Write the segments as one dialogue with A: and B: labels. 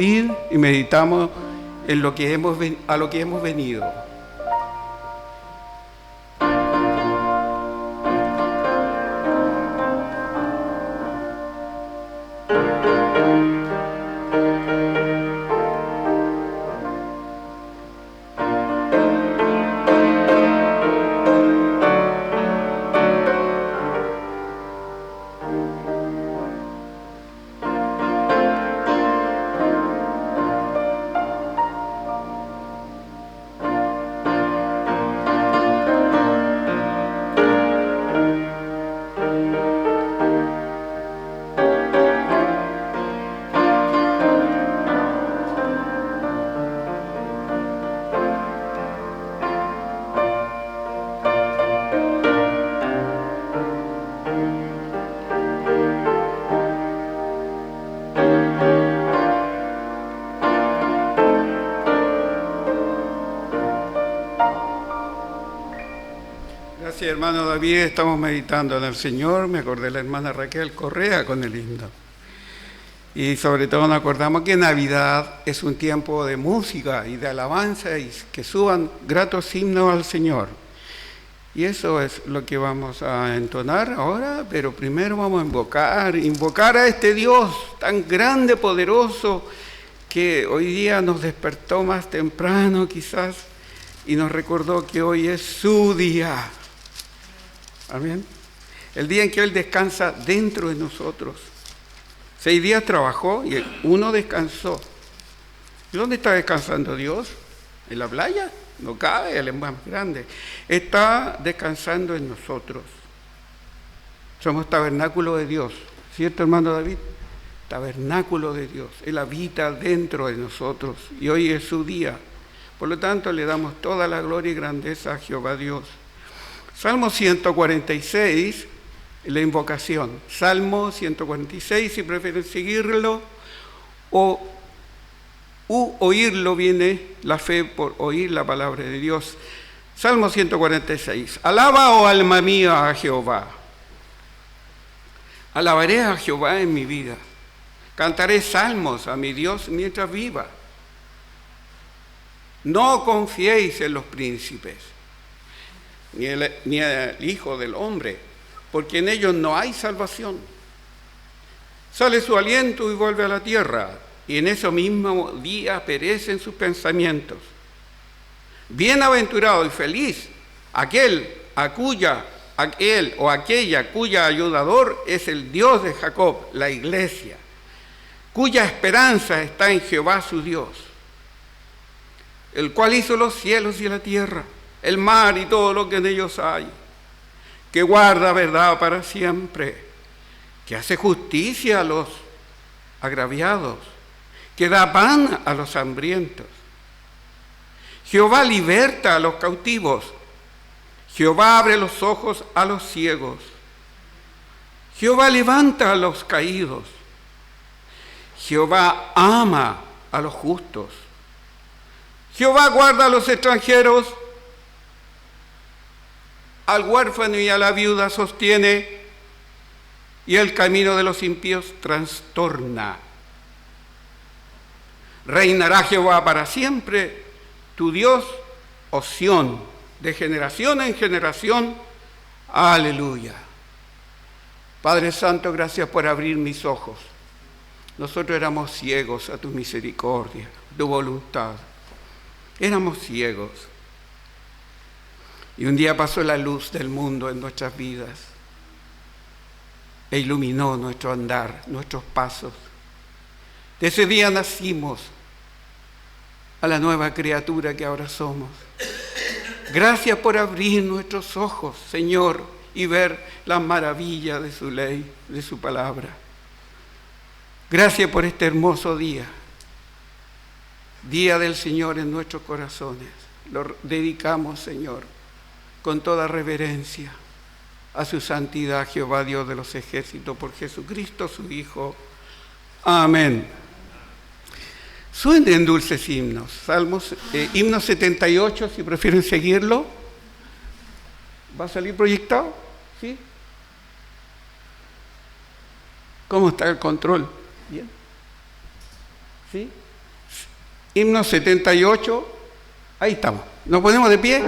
A: Y meditamos en lo que a lo que hemos venido. Gracias, hermano David. Estamos meditando en el Señor. Me acordé de la hermana Raquel Correa con el himno. Y sobre todo nos acordamos que Navidad es un tiempo de música y de alabanza y que suban gratos himnos al Señor. Y eso es lo que vamos a entonar ahora, pero primero vamos a invocar a este Dios tan grande, poderoso, que hoy día nos despertó más temprano quizás y nos recordó que hoy es su día. Amén. El día en que Él descansa dentro de nosotros. 6 días trabajó y uno descansó. ¿Y dónde está descansando Dios? ¿En la playa? No cabe, Él es más grande. Está descansando en nosotros. Somos tabernáculo de Dios. ¿Cierto, hermano David? Tabernáculo de Dios. Él habita dentro de nosotros y hoy es su día. Por lo tanto, le damos toda la gloria y grandeza a Jehová Dios. Salmo 146, la invocación. Salmo 146, si prefieren seguirlo, o oírlo, viene la fe por oír la palabra de Dios. Salmo 146. Alaba, oh alma mía, a Jehová. Alabaré a Jehová en mi vida. Cantaré salmos a mi Dios mientras viva. No confiéis en los príncipes, ni el Hijo del Hombre, porque en ellos no hay salvación. Sale su aliento y vuelve a la tierra, y en ese mismo día perecen sus pensamientos. Bienaventurado y feliz aquel o aquella cuya ayudador es el Dios de Jacob, la iglesia, cuya esperanza está en Jehová su Dios, el cual hizo los cielos y la tierra, el mar y todo lo que en ellos hay, que guarda verdad para siempre, que hace justicia a los agraviados, que da pan a los hambrientos. Jehová liberta a los cautivos, Jehová abre los ojos a los ciegos, Jehová levanta a los caídos, Jehová ama a los justos, Jehová guarda a los extranjeros, al huérfano y a la viuda sostiene, y el camino de los impíos trastorna. Reinará Jehová para siempre, tu Dios, oh Sión, de generación en generación. Aleluya. Padre Santo, gracias por abrir mis ojos. Nosotros éramos ciegos a tu misericordia, tu voluntad. Éramos ciegos. Y un día pasó la luz del mundo en nuestras vidas e iluminó nuestro andar, nuestros pasos. De ese día nacimos a la nueva criatura que ahora somos. Gracias por abrir nuestros ojos, Señor, y ver la maravilla de su ley, de su palabra. Gracias por este hermoso día, día del Señor en nuestros corazones. Lo dedicamos, Señor, con toda reverencia a su santidad, Jehová Dios de los ejércitos, por Jesucristo su Hijo. Amén. Suenen dulces himnos. Salmos, himno 78, si prefieren seguirlo. ¿Va a salir proyectado? ¿Sí? ¿Cómo está el control? ¿Bien? ¿Sí? Himno 78, ahí estamos. ¿Nos ponemos de pie?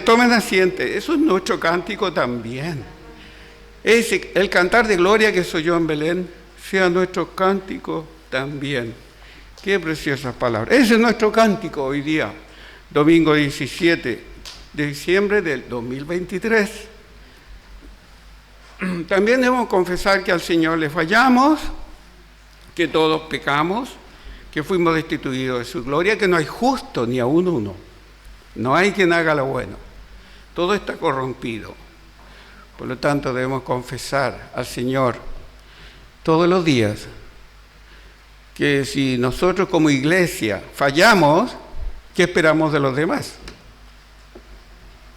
A: Tomen asiento, eso es nuestro cántico también. El cantar de gloria que soy yo en Belén, sea nuestro cántico también. Qué preciosas palabras. Ese es nuestro cántico hoy día, domingo 17 de diciembre del 2023. También debemos confesar que al Señor le fallamos, que todos pecamos, que fuimos destituidos de su gloria, que no hay justo ni aún uno. No hay quien haga lo bueno. Todo está corrompido. Por lo tanto, debemos confesar al Señor todos los días que si nosotros como iglesia fallamos, ¿qué esperamos de los demás?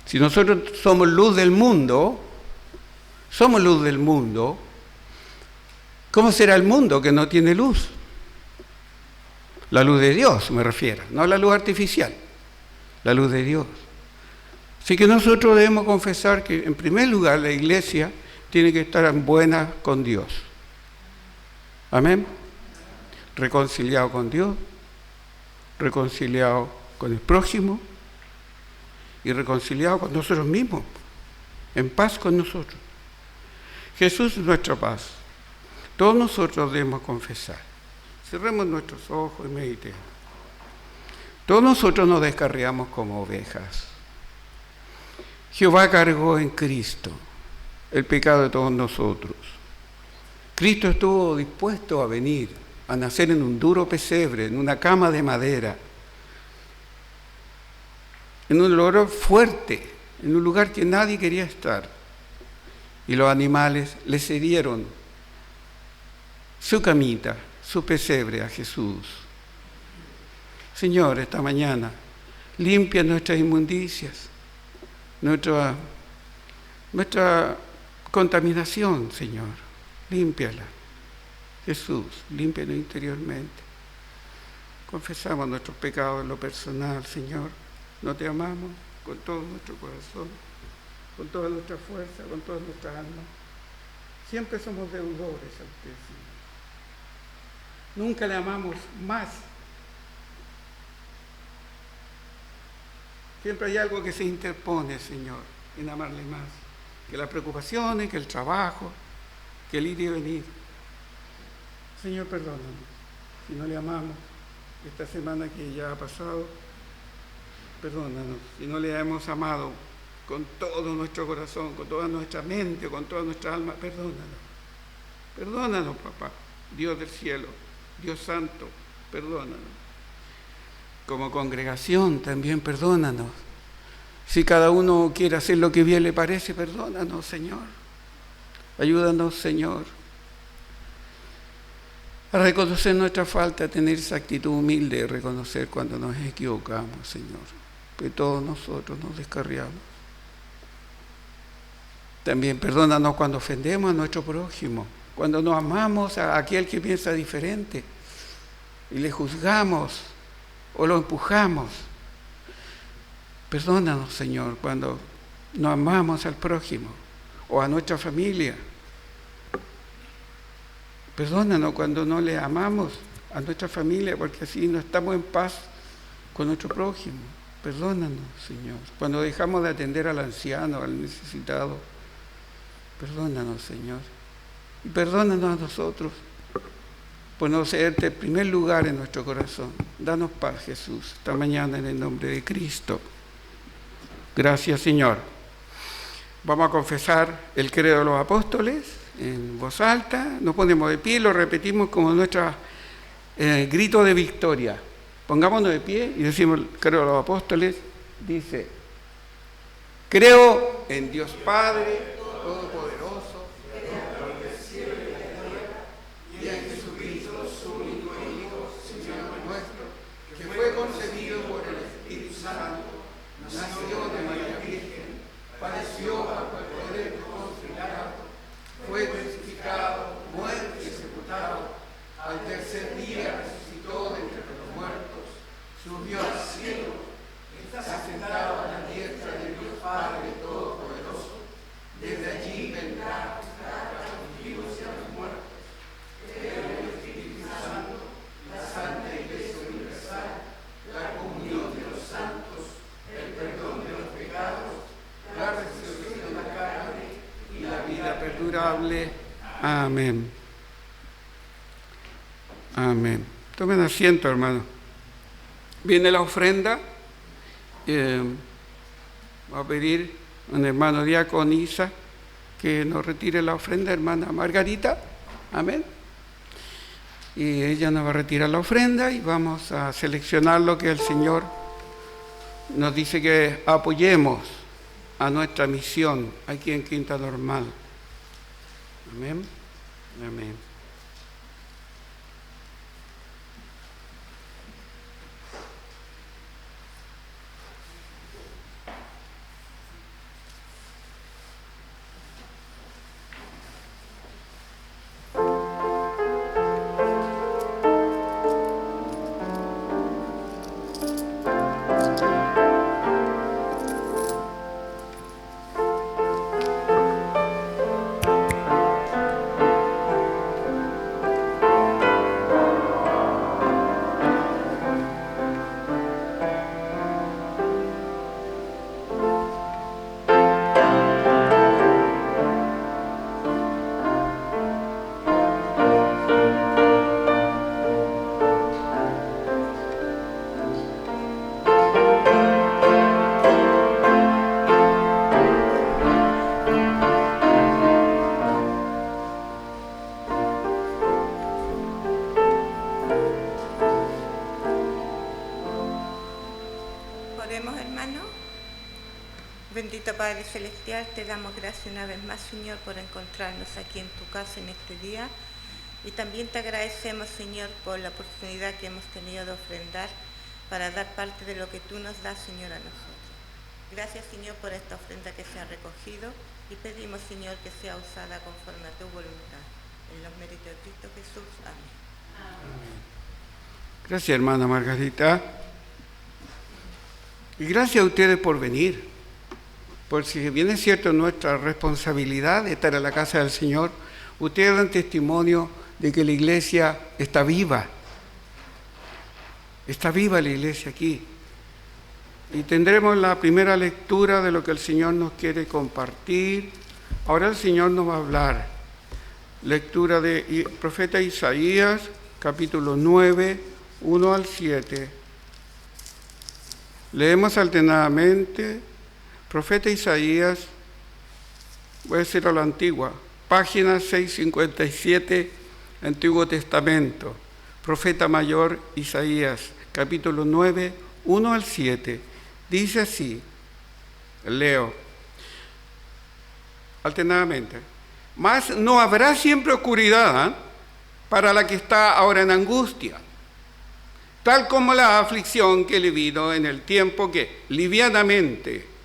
A: Si nosotros somos luz del mundo, ¿cómo será el mundo que no tiene luz? La luz de Dios me refiero, no la luz artificial, la luz de Dios. Así que nosotros debemos confesar que, en primer lugar, la iglesia tiene que estar en buena con Dios. Amén. Reconciliado con Dios, reconciliado con el prójimo y reconciliado con nosotros mismos, en paz con nosotros. Jesús es nuestra paz. Todos nosotros debemos confesar. Cerremos nuestros ojos y meditemos. Todos nosotros nos descarriamos como ovejas. Jehová cargó en Cristo el pecado de todos nosotros. Cristo estuvo dispuesto a venir, a nacer en un duro pesebre, en una cama de madera, en un olor fuerte, en un lugar que nadie quería estar. Y los animales le cedieron su camita, su pesebre a Jesús. Señor, esta mañana, limpia nuestras inmundicias, nuestra contaminación, Señor, límpiala. Jesús, límpianos interiormente. Confesamos nuestros pecados en lo personal, Señor. No te amamos con todo nuestro corazón, con toda nuestra fuerza, con toda nuestra alma. Siempre somos deudores a usted, Señor. Nunca le amamos más. Siempre hay algo que se interpone, Señor, en amarle más. Que las preocupaciones, que el trabajo, que el ir y venir. Señor, perdónanos. Si no le amamos, esta semana que ya ha pasado, perdónanos. Si no le hemos amado con todo nuestro corazón, con toda nuestra mente, con toda nuestra alma, perdónanos. Perdónanos, papá, Dios del cielo, Dios santo, perdónanos. Como congregación también perdónanos. Si cada uno quiere hacer lo que bien le parece, perdónanos, Señor. Ayúdanos, Señor, a reconocer nuestra falta, a tener esa actitud humilde de reconocer cuando nos equivocamos, Señor. Que todos nosotros nos descarriamos. También perdónanos cuando ofendemos a nuestro prójimo, cuando no amamos a aquel que piensa diferente y le juzgamos o lo empujamos. Perdónanos, Señor, cuando no amamos al prójimo o a nuestra familia. Perdónanos cuando no le amamos a nuestra familia, porque así no estamos en paz con nuestro prójimo. Perdónanos, Señor. Cuando dejamos de atender al anciano, al necesitado, perdónanos, Señor. Y perdónanos a nosotros por no cederte el primer lugar en nuestro corazón. Danos paz, Jesús, esta mañana en el nombre de Cristo. Gracias, Señor. Vamos a confesar el credo de los apóstoles en voz alta. Nos ponemos de pie y lo repetimos como nuestro grito de victoria. Pongámonos de pie y decimos el credo de los apóstoles. Dice: creo en Dios Padre Todopoderoso, creador del cielo y de la tierra, y en Jesucristo, su único Hijo, Señor nuestro, que fue concebido por el Espíritu Santo, nació de María Virgen, padeció bajo el poder de Poncio Pilato, fue crucificado, muerto y sepultado, al tercer día resucitó de entre los muertos, subió al cielo, está sentado a la diestra de Dios Padre Todopoderoso. Desde allí vendrá a juzgar a los vivos y a los muertos. Creo en el Espíritu Santo, la Santa Iglesia Universal, la comunión de los santos, el perdón de los pecados, la resurrección de la carne y la vida perdurable. Amén. Amén. Tomen asiento, hermano. Viene la ofrenda. Va a pedir a un hermano diácono Isa que nos retire la ofrenda, hermana Margarita. Amén. Y ella nos va a retirar la ofrenda y vamos a seleccionar lo que el Señor nos dice que apoyemos a nuestra misión aquí en Quinta Normal. Amén. Amén.
B: Querido Padre Celestial, te damos gracias una vez más, Señor, por encontrarnos aquí en tu casa en este día. Y también te agradecemos, Señor, por la oportunidad que hemos tenido de ofrendar para dar parte de lo que tú nos das, Señor, a nosotros. Gracias, Señor, por esta ofrenda que se ha recogido y pedimos, Señor, que sea usada conforme a tu voluntad. En los méritos de Cristo Jesús. Amén.
A: Gracias, hermana Margarita. Y gracias a ustedes por venir. Por si bien es cierto nuestra responsabilidad de estar en la casa del Señor, ustedes dan testimonio de que la iglesia está viva. Está viva la iglesia aquí. Y tendremos la primera lectura de lo que el Señor nos quiere compartir. Ahora el Señor nos va a hablar. Lectura de profeta Isaías, capítulo 9, 1 al 7. Leemos alternadamente. Profeta Isaías, voy a decir a la antigua, página 657, Antiguo Testamento. Profeta mayor Isaías, capítulo 9, 1 al 7. Dice así, leo, alternadamente. Mas no habrá siempre oscuridad para la que está ahora en angustia, tal como la aflicción que le vino en el tiempo que livianamente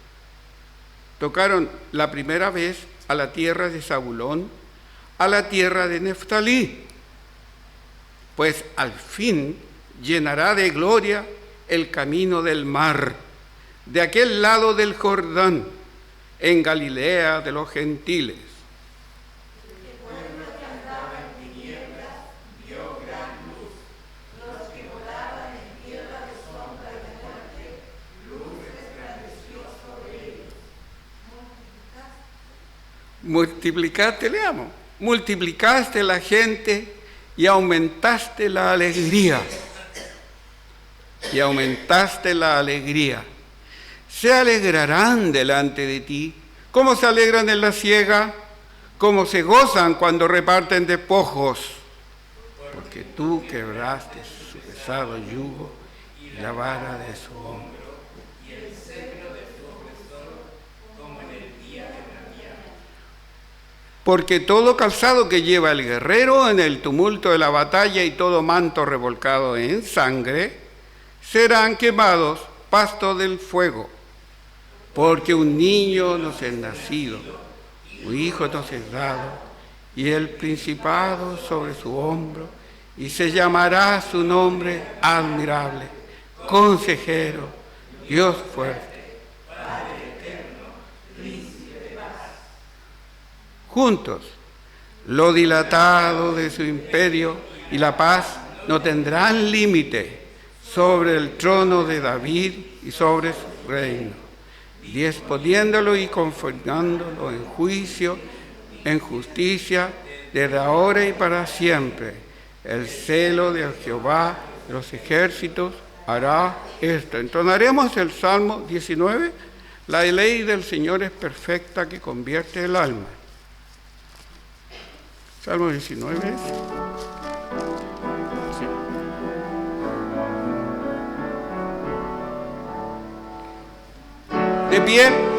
A: tocaron la primera vez a la tierra de Zabulón, a la tierra de Neftalí, pues al fin llenará de gloria el camino del mar, de aquel lado del Jordán, en Galilea de los gentiles. Multiplicaste, leamos, multiplicaste la gente y aumentaste la alegría. Y aumentaste la alegría. Se alegrarán delante de ti, como se alegran en la siega, como se gozan cuando reparten despojos, porque tú quebraste su pesado yugo y la vara de su hombro. Porque todo calzado que lleva el guerrero en el tumulto de la batalla y todo manto revolcado en sangre, serán quemados pasto del fuego. Porque un niño nos es nacido, un hijo nos es dado, y el principado sobre su hombro, y se llamará su nombre admirable, consejero, Dios fuerte. Juntos, lo dilatado de su imperio y la paz no tendrán límite sobre el trono de David y sobre su reino, disponiéndolo y confirmándolo en juicio, en justicia, desde ahora y para siempre. El celo de Jehová de los ejércitos hará esto. Entonaremos el Salmo 19. La ley del Señor es perfecta, que convierte el alma. Salmo 19. Sí. De pie.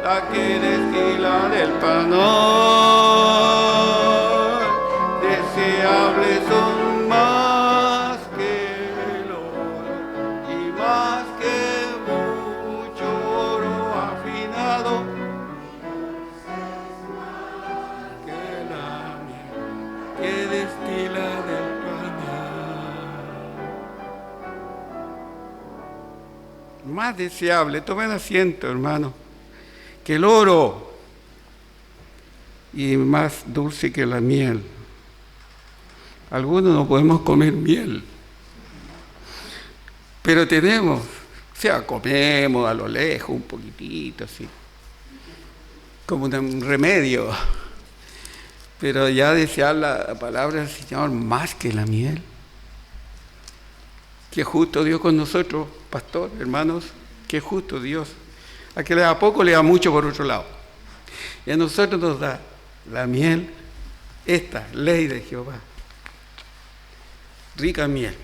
A: la que destila del panal. Deseables son más que el oro y más que mucho oro afinado, que la miel que destila del panal. Más deseable, tomen asiento, hermano, que el oro y más dulce que la miel. Algunos no podemos comer miel, pero tenemos, o sea, comemos a lo lejos un poquitito, así, como un remedio. Pero ya desear la palabra del Señor más que la miel. Qué justo Dios con nosotros, pastor, hermanos, qué justo Dios. A que le da poco, le da mucho por otro lado. Y a nosotros nos da la miel, esta ley de Jehová. Rica miel.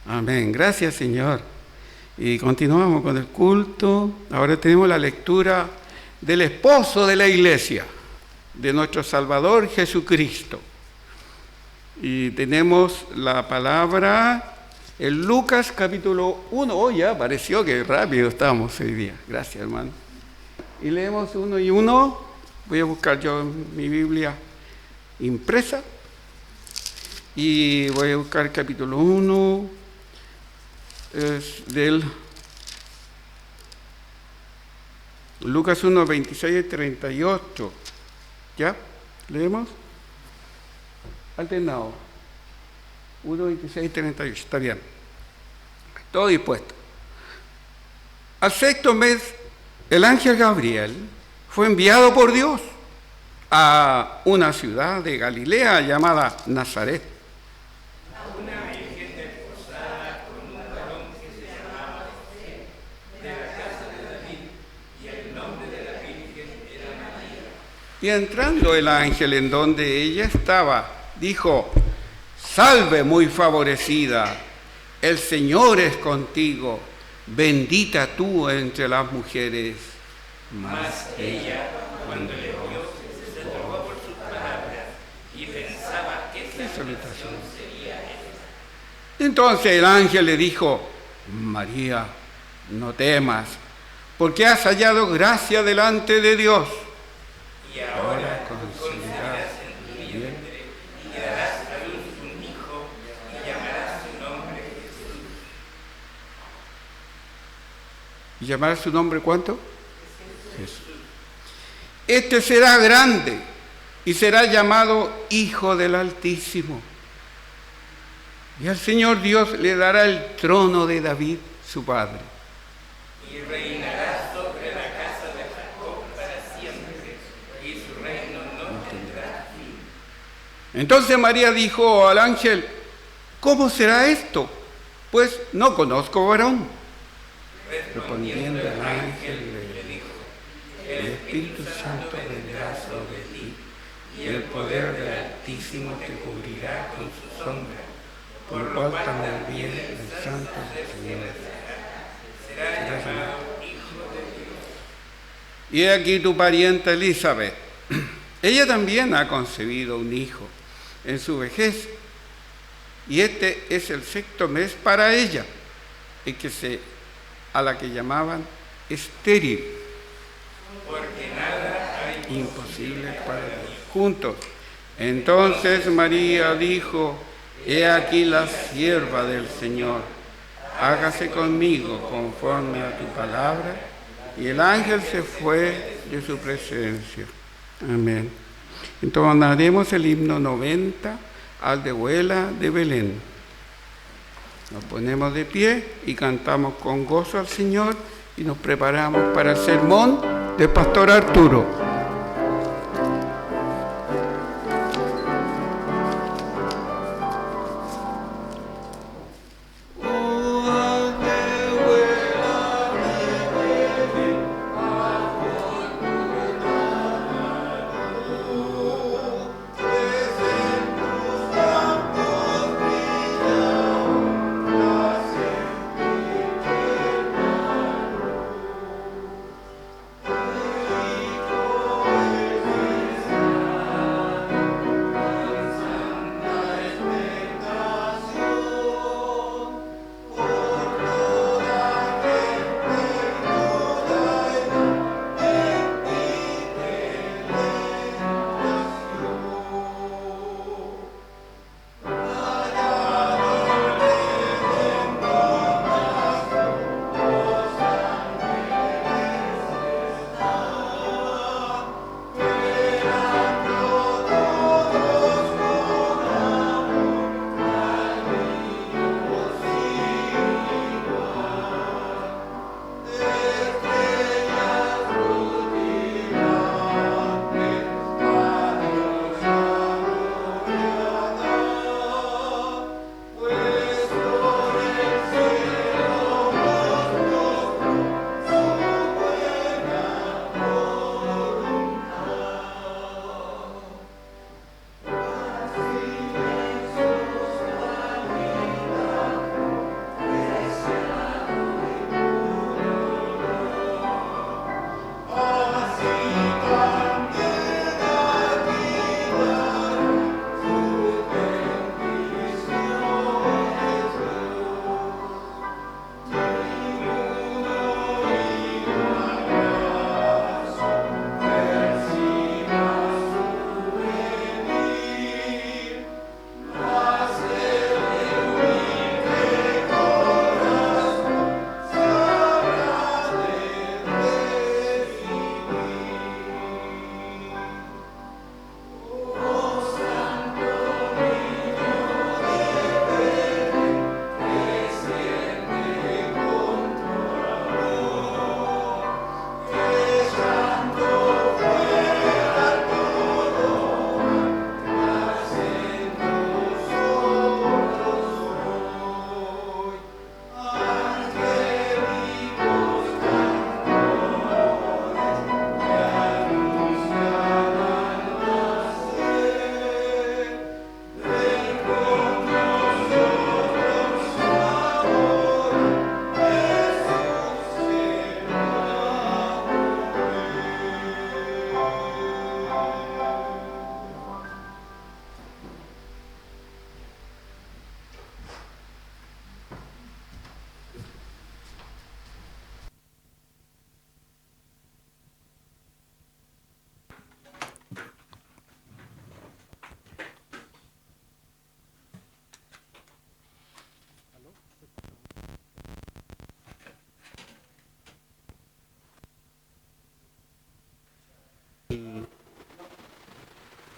A: Amén. Gracias, Señor. Y continuamos con el culto. Ahora tenemos la lectura del esposo de la iglesia, de nuestro Salvador Jesucristo. Y tenemos la palabra en Lucas capítulo 1. Oh, ya pareció que rápido estamos hoy día. Gracias, hermano. Y leemos 1 y 1. Voy a buscar yo en mi Biblia impresa. Y voy a buscar el capítulo 1, es del Lucas 1, 26 y 38. ¿Ya? ¿Leemos? Alternado. 1, 26 y 38. Está bien. Todo dispuesto. Al sexto mes, el ángel Gabriel fue enviado por Dios a una ciudad de Galilea llamada Nazaret. Y entrando el ángel en donde ella estaba, dijo: Salve muy favorecida, el Señor es contigo, bendita tú entre las mujeres. Mas ella, cuando le oyó, se turbó por sus palabras y pensaba qué salutación sería esta. Entonces el ángel le dijo: María, no temas, porque has hallado gracia delante de Dios. Y ahora concebirás en tu vientre y darás a luz un hijo y llamarás su nombre Jesús. ¿Y llamarás su nombre cuánto? Jesús. Este será grande y será llamado Hijo del Altísimo. Y al Señor Dios le dará el trono de David, su padre. Y reinará sobre la casa de Jacob para siempre, y su reino no tendrá fin. Entonces María dijo al ángel: ¿Cómo será esto? Pues no conozco varón. Respondiendo el ángel le dijo: El Espíritu Santo vendrá sobre ti, y el poder del Altísimo te cubrirá con su sombra, por lo cual también viene el Santo del Señor. Será llamado Hijo de Dios. Y he aquí tu parienta Elizabeth. Ella también ha concebido un hijo en su vejez, y este es el sexto mes para ella, a la que llamaban estéril, porque nada hay imposible para Dios. Juntos. Entonces María dijo: He aquí la sierva del Señor, hágase conmigo conforme a tu palabra. Y el ángel se fue de su presencia. Amén. Entonaremos el himno 90, Aldehuela de Belén. Nos ponemos de pie y cantamos con gozo al Señor y nos preparamos para el sermón del pastor Arturo.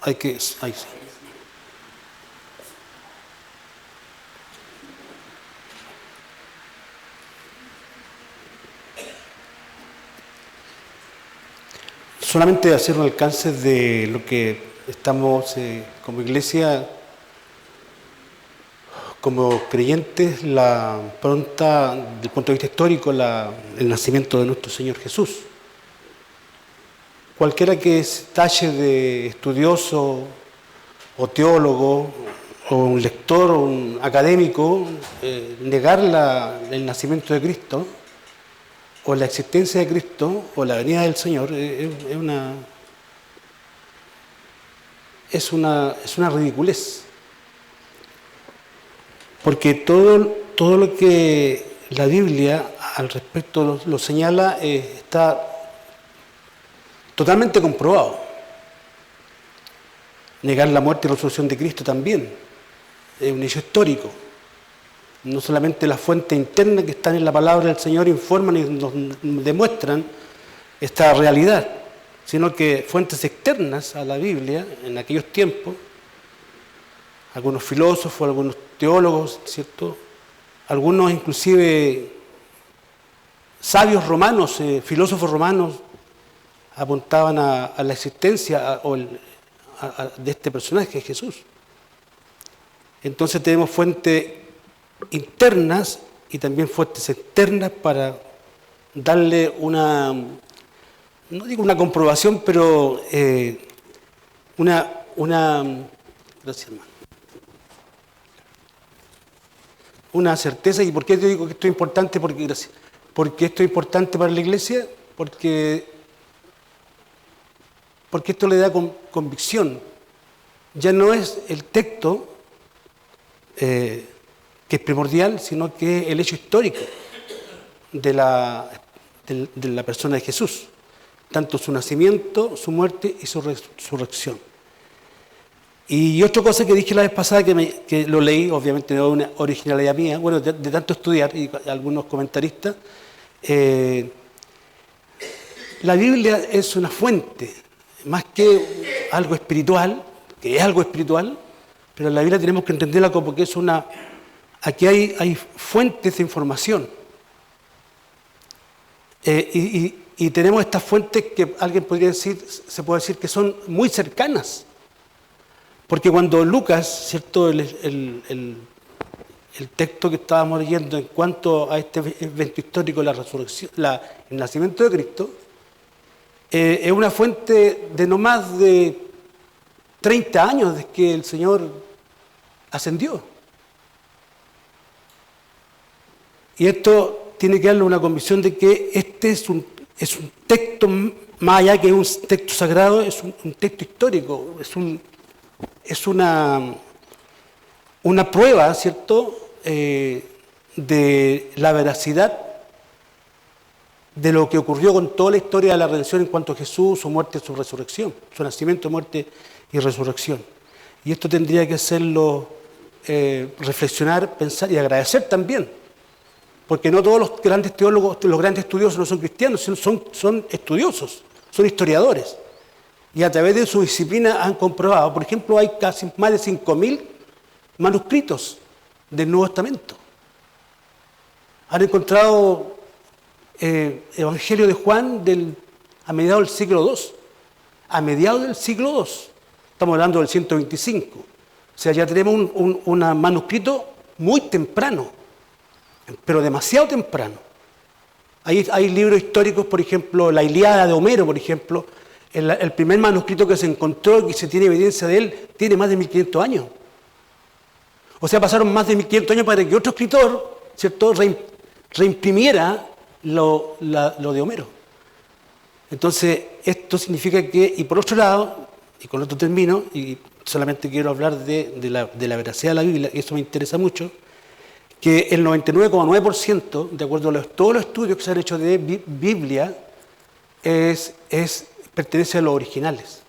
C: Ahí sí. Solamente hacer un alcance de lo que estamos como iglesia, como creyentes, la pronta, desde el punto de vista histórico, el nacimiento de nuestro Señor Jesús. Cualquiera que se talle de estudioso o teólogo o un lector o un académico, negar el nacimiento de Cristo o la existencia de Cristo o la venida del Señor es una ridiculez. Porque todo lo que la Biblia al respecto lo señala está totalmente comprobado. Negar la muerte y resurrección de Cristo también es un hecho histórico. No solamente las fuentes internas que están en la palabra del Señor informan y nos demuestran esta realidad, sino que fuentes externas a la Biblia en aquellos tiempos, algunos filósofos, algunos teólogos, ¿cierto? Algunos inclusive sabios romanos, filósofos romanos, apuntaban a la existencia de este personaje, Jesús. Entonces tenemos fuentes internas y también fuentes externas para darle no digo una comprobación, pero gracias, hermano. Una certeza. ¿Y por qué te digo que esto es importante? Porque esto es importante para la iglesia, porque esto le da convicción. Ya no es el texto que es primordial, sino que es el hecho histórico de la persona de Jesús, tanto su nacimiento, su muerte y su resurrección. Y otra cosa que dije la vez pasada, que lo leí, obviamente no es una originalidad mía, bueno, de tanto estudiar y algunos comentaristas, la Biblia es una fuente, más que algo espiritual, que es algo espiritual, pero la Biblia tenemos que entenderla como que aquí hay fuentes de información. Y tenemos estas fuentes que alguien se puede decir que son muy cercanas. Porque cuando Lucas, ¿cierto? El texto que estábamos leyendo en cuanto a este evento histórico, la resurrección, el nacimiento de Cristo, es una fuente de no más de 30 años desde que el Señor ascendió. Y esto tiene que darle una convicción de que este es un texto, más allá que un texto sagrado, es un texto histórico, es una prueba, ¿cierto?, de la veracidad de lo que ocurrió con toda la historia de la redención en cuanto a Jesús, su muerte, su resurrección, su nacimiento, muerte y resurrección. Y esto tendría que hacerlo reflexionar, pensar y agradecer también, porque no todos los grandes teólogos, los grandes estudiosos no son cristianos, son estudiosos, son historiadores. Y a través de su disciplina han comprobado, por ejemplo, hay casi más de 5.000 manuscritos del Nuevo Testamento. Han encontrado Evangelio de Juan a mediados del siglo II. A mediados del siglo II. Estamos hablando del 125. O sea, ya tenemos un manuscrito muy temprano, pero demasiado temprano. Hay libros históricos, por ejemplo, la Ilíada de Homero, por ejemplo, el primer manuscrito que se encontró y se tiene evidencia de él, tiene más de 1.500 años. O sea, pasaron más de 1.500 años para que otro escritor, ¿cierto?, reimprimiera lo de Homero. Entonces, esto significa que, y por otro lado, y con esto termino, y solamente quiero hablar de la veracidad de la Biblia, y eso me interesa mucho, que el 99,9%, de acuerdo a todos los estudios que se han hecho de Biblia, pertenece a los originales.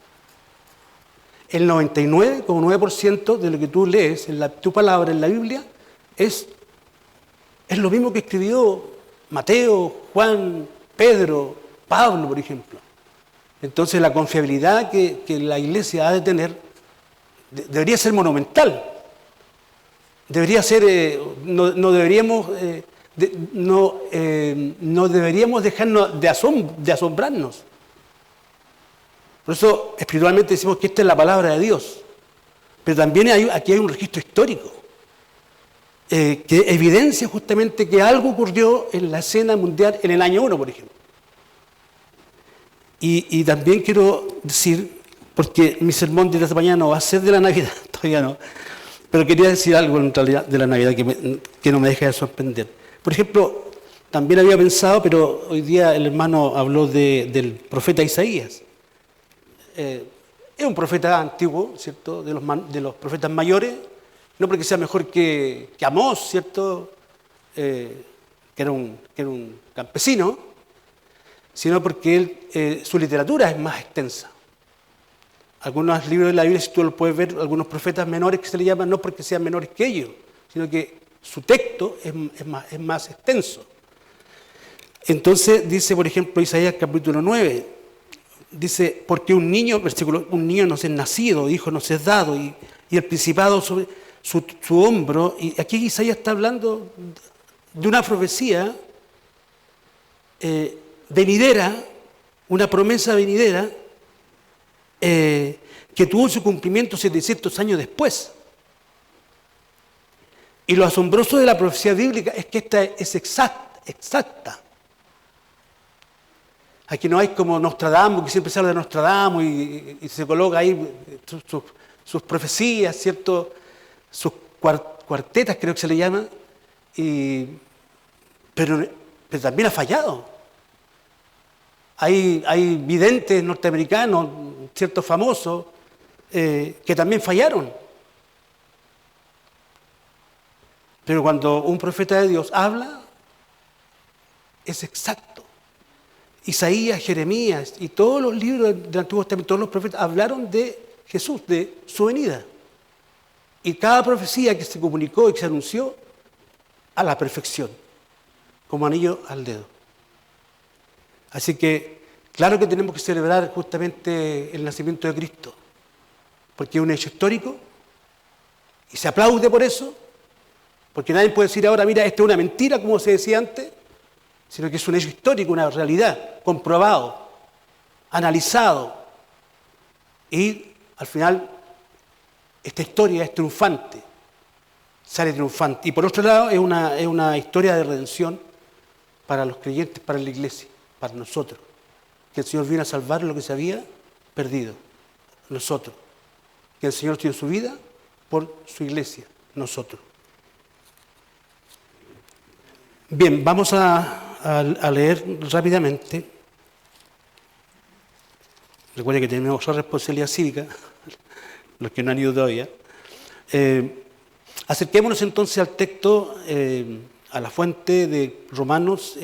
C: El 99,9% de lo que tú lees, tu palabra en la Biblia, es lo mismo que escribió Mateo, Juan, Pedro, Pablo, por ejemplo. Entonces la confiabilidad que la Iglesia ha de tener debería ser monumental. Debería ser, no deberíamos dejarnos de asombrarnos. Por eso espiritualmente decimos que esta es la palabra de Dios. Pero también aquí hay un registro histórico que evidencia justamente que algo ocurrió en la escena mundial en el año 1, por ejemplo. Y también quiero decir, porque mi sermón de esta mañana no va a ser de la Navidad, todavía no, pero quería decir algo en realidad de la Navidad que no me deja de sorprender. Por ejemplo, también había pensado, pero hoy día el hermano habló del profeta Isaías. Es un profeta antiguo, ¿cierto?, de los profetas mayores, no porque sea mejor que Amós, ¿cierto?, que era un campesino, sino porque su literatura es más extensa. Algunos libros de la Biblia, si tú los puedes ver, algunos profetas menores que se le llaman, no porque sean menores que ellos, sino que su texto es más extenso. Entonces dice, por ejemplo, Isaías capítulo 9, dice, porque un niño nos es nacido, hijo nos es dado, y el principado sobre su hombro. Y aquí Isaías está hablando de una profecía venidera, una promesa venidera, que tuvo su cumplimiento 700 años después. Y lo asombroso de la profecía bíblica es que esta es exacta. Aquí no hay como Nostradamus, que siempre se habla de Nostradamus y se coloca ahí sus profecías, ¿cierto? Sus cuartetas, creo que se le llama, pero también ha fallado. Hay videntes norteamericanos, ciertos famosos, que también fallaron. Pero cuando un profeta de Dios habla, es exacto. Isaías, Jeremías y todos los libros del Antiguo Testamento, todos los profetas hablaron de Jesús, de su venida. Y cada profecía que se comunicó y que se anunció a la perfección, como anillo al dedo. Así que, claro que tenemos que celebrar justamente el nacimiento de Cristo, porque es un hecho histórico y se aplaude por eso, porque nadie puede decir ahora, mira, esto es una mentira, como se decía antes, sino que es un hecho histórico, una realidad, comprobado, analizado. Y al final, esta historia es triunfante, sale triunfante. Y por otro lado, es una historia de redención para los creyentes, para la iglesia, para nosotros. Que el Señor vino a salvar lo que se había perdido, nosotros. Que el Señor dio su vida por su iglesia, nosotros. Bien, vamos a leer rápidamente. Recuerden que tenemos otra responsabilidad cívica, los que no han ido todavía. Acerquémonos entonces al texto, a la fuente de Romanos,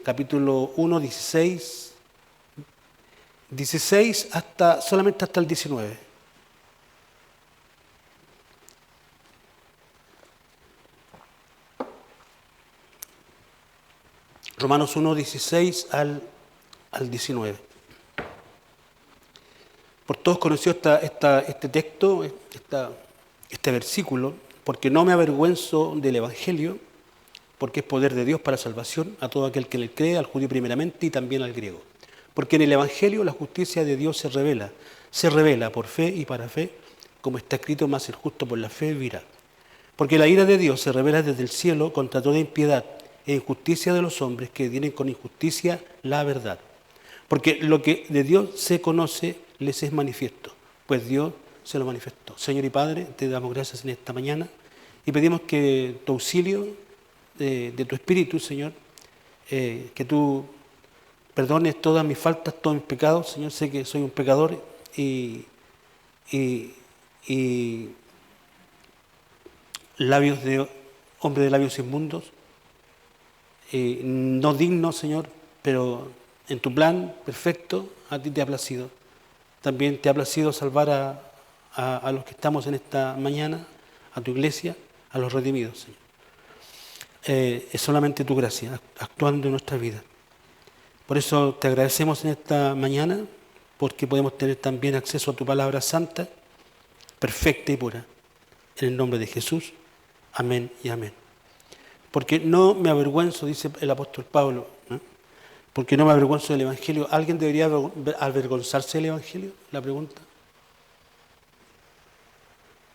C: capítulo 1, 16 solamente hasta el 19. Romanos 1, 16 al 19. Por todos conoció este texto, este versículo, porque no me avergüenzo del Evangelio, porque es poder de Dios para salvación a todo aquel que le cree, al judío primeramente y también al griego. Porque en el Evangelio la justicia de Dios se revela por fe y para fe, como está escrito, más el justo por la fe vivirá. Porque la ira de Dios se revela desde el cielo contra toda impiedad e injusticia de los hombres que tienen con injusticia la verdad. Porque lo que de Dios se conoce les es manifiesto, pues Dios se lo manifestó. Señor y Padre, te damos gracias en esta mañana y pedimos que tu auxilio de tu Espíritu, Señor, que tú perdones todas mis faltas, todos mis pecados. Señor, sé que soy un pecador y labios de hombre de labios inmundos, no digno, Señor, pero en tu plan perfecto a ti te ha placido. También te ha placido salvar a los que estamos en esta mañana, a tu iglesia, a los redimidos, Señor. Es solamente tu gracia actuando en nuestra vida. Por eso te agradecemos en esta mañana porque podemos tener también acceso a tu palabra santa, perfecta y pura. En el nombre de Jesús, amén y amén. Porque no me avergüenzo, dice el apóstol Pablo, ¿no? Porque no me avergüenzo del Evangelio. ¿Alguien debería avergonzarse del Evangelio? La pregunta.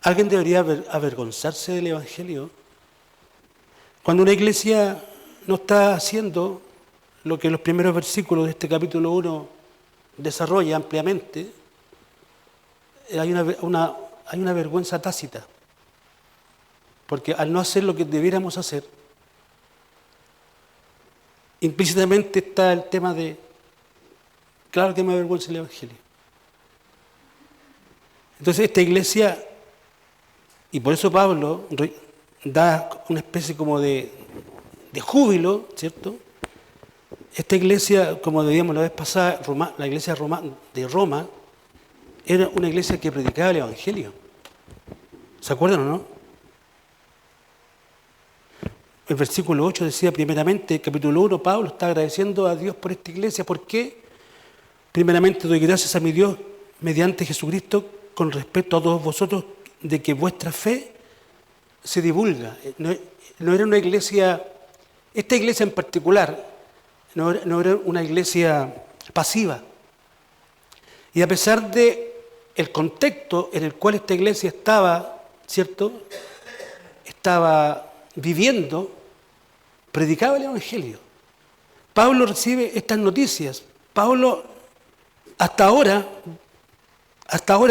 C: ¿Alguien debería avergonzarse del Evangelio? Cuando una iglesia no está haciendo lo que los primeros versículos de este capítulo 1 desarrolla ampliamente, hay una vergüenza tácita. Porque al no hacer lo que debiéramos hacer, implícitamente está el tema de, claro que me avergüenza el Evangelio. Entonces esta iglesia, y por eso Pablo da una especie como de júbilo, ¿cierto? Esta iglesia, como decíamos la vez pasada, la iglesia de Roma, era una iglesia que predicaba el Evangelio. ¿Se acuerdan o no? El versículo 8 decía primeramente, capítulo 1, Pablo está agradeciendo a Dios por esta iglesia. ¿Por qué? Primeramente doy gracias a mi Dios mediante Jesucristo con respecto a todos vosotros de que vuestra fe se divulga. No era una iglesia, esta iglesia en particular, no era una iglesia pasiva. Y a pesar de el contexto en el cual esta iglesia estaba, ¿cierto? Estaba viviendo, predicaba el Evangelio. Pablo recibe estas noticias. Pablo, hasta ahora